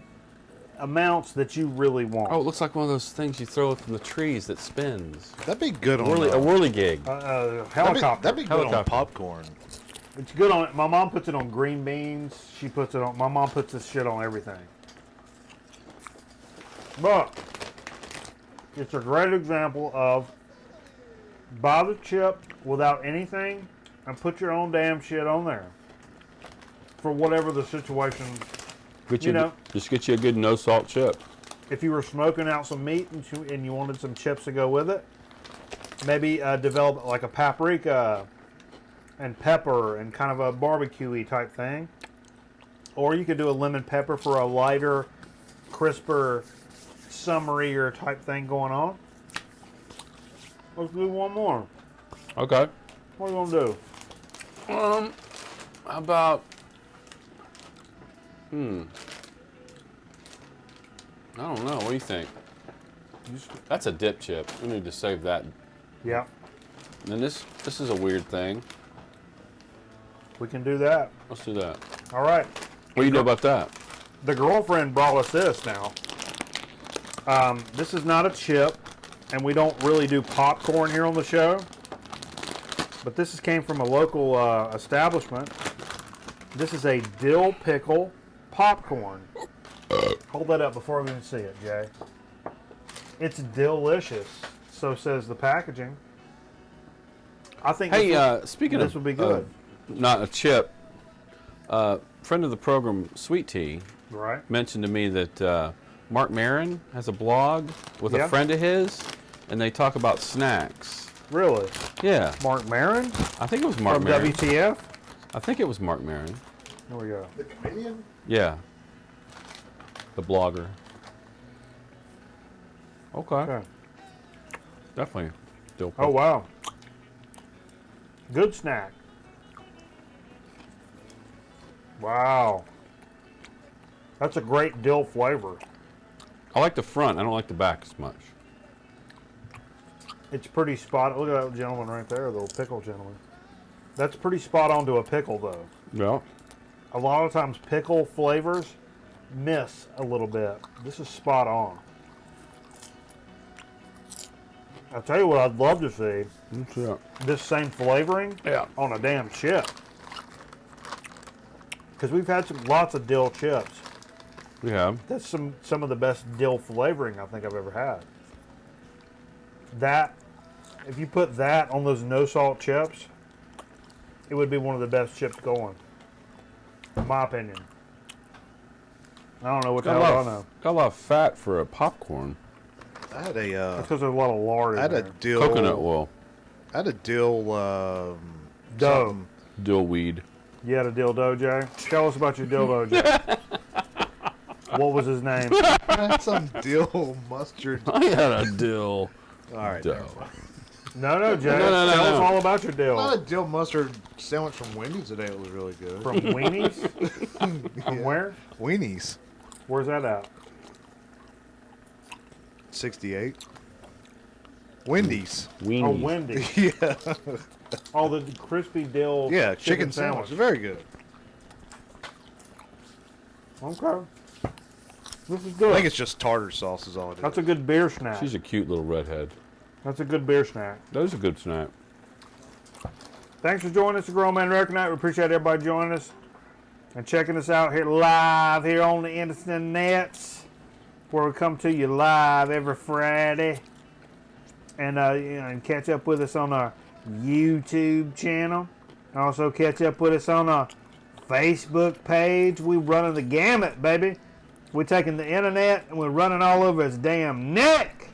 amounts that you really want. Oh, it looks like one of those things you throw from the trees that spins. That'd be good on a whirligig. Helicopter. That'd be good on popcorn. It's good on. My mom puts it on green beans. She puts it on. My mom puts this shit on everything. But it's a great example of buy the chip without anything and put your own damn shit on there for whatever the situation. Just get you a good no salt chip. If you were smoking out some meat and you wanted some chips to go with it, maybe develop like a paprika and pepper and kind of a barbecue-y type thing. Or you could do a lemon pepper for a lighter, crisper, summarier type thing going on. Let's do one more. Okay. What are you gonna do? How about I don't know. What do you think? That's a dip chip. We need to save that. Yeah. And this is a weird thing. We can do that. Let's do that. All right. What do you know about that? The girlfriend brought us this now. This is not a chip, and we don't really do popcorn here on the show. But this came from a local establishment. This is a dill pickle popcorn. Hold that up before we even see it, Jay. It's delicious. So says the packaging. I think. Hey, speaking of this would be good. Not a chip. Friend of the program, Sweet Tea, right, mentioned to me that Mark Maron has a blog with a friend of his, and they talk about snacks. Really? Yeah. Mark Maron? I think it was Mark Maron. From WTF? I think it was Mark Maron. There we go. The comedian? Yeah. The blogger. Okay. Definitely. Dill pickle. Oh, wow. Good snack. Wow. That's a great dill flavor. I like the front. I don't like the back as much. It's pretty spot. Look at that gentleman right there, the little pickle gentleman. That's pretty spot on to a pickle, though. Yeah. A lot of times pickle flavors miss a little bit. This is spot on. I'll tell you what I'd love to see. This same flavoring on a damn chip. Because we've had lots of dill chips. We have. That's some of the best dill flavoring I think I've ever had. That, if you put that on those no salt chips, it would be one of the best chips going. In my opinion. I don't know what the hell I know. Got a lot of fat for a popcorn. I had a. That's because there's a lot of lard in there. Dill. Coconut oil. I had a dill. Dough. Dill weed. You had a dildo, Jay? Tell us about your dildo, Jay. What was his name? I had some dill mustard. I had a dill. All right. Dough. No, Jay. No. Tell us all about your deal. I had a dill mustard sandwich from Wendy's today. It was really good. From Weenies? From where? Weenies. Where's that at? 68. Wendy's. Weenies. Oh, Wendy's. Yeah. Oh, the crispy dill chicken sandwich. Very good. Okay. This is I good. think it's just tartar sauce is all it is. That's a good beer snack. She's a cute little redhead. That's a good beer snack. That is a good snack. Thanks for joining us at Grown Man Record Night. We appreciate everybody joining us and checking us out here live here on the Internets, where we come to you live every Friday, and and catch up with us on our YouTube channel. Also catch up with us on our Facebook page. We're running the gamut, baby. We're taking the internet and we're running all over its damn neck.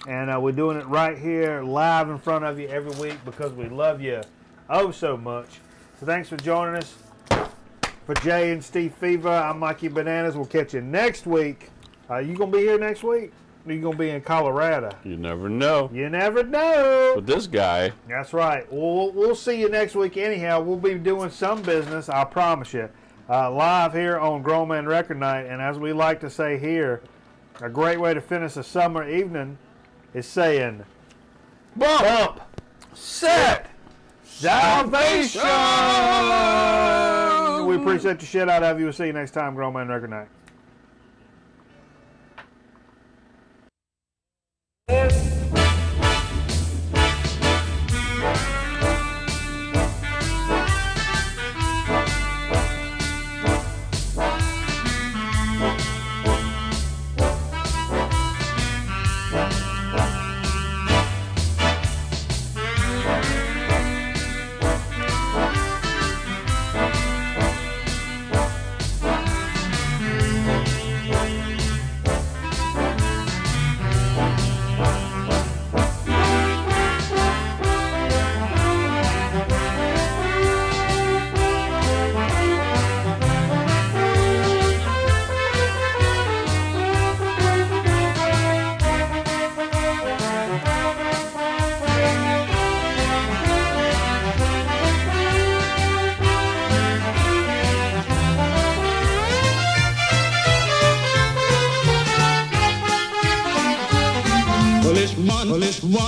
And we're doing it right here live in front of you every week because we love you oh so much. So thanks for joining us. For Jay and Steve Fever, I'm Mikey Bananas. We'll catch you next week. You going to be here next week? Or you going to be in Colorado? You never know. You never know. But this guy. That's right. We'll see you next week anyhow. We'll be doing some business, I promise you. Live here on Grown Man Record Night. And as we like to say here, a great way to finish a summer evening is saying, bump, set, salvation. We appreciate the shit out of you. We'll see you next time, Grown Man Record Night.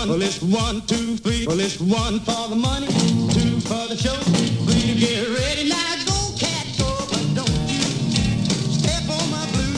Well, it's 1, 2, 3. Well, it's 1 for the money, 2 for the show, 3 to get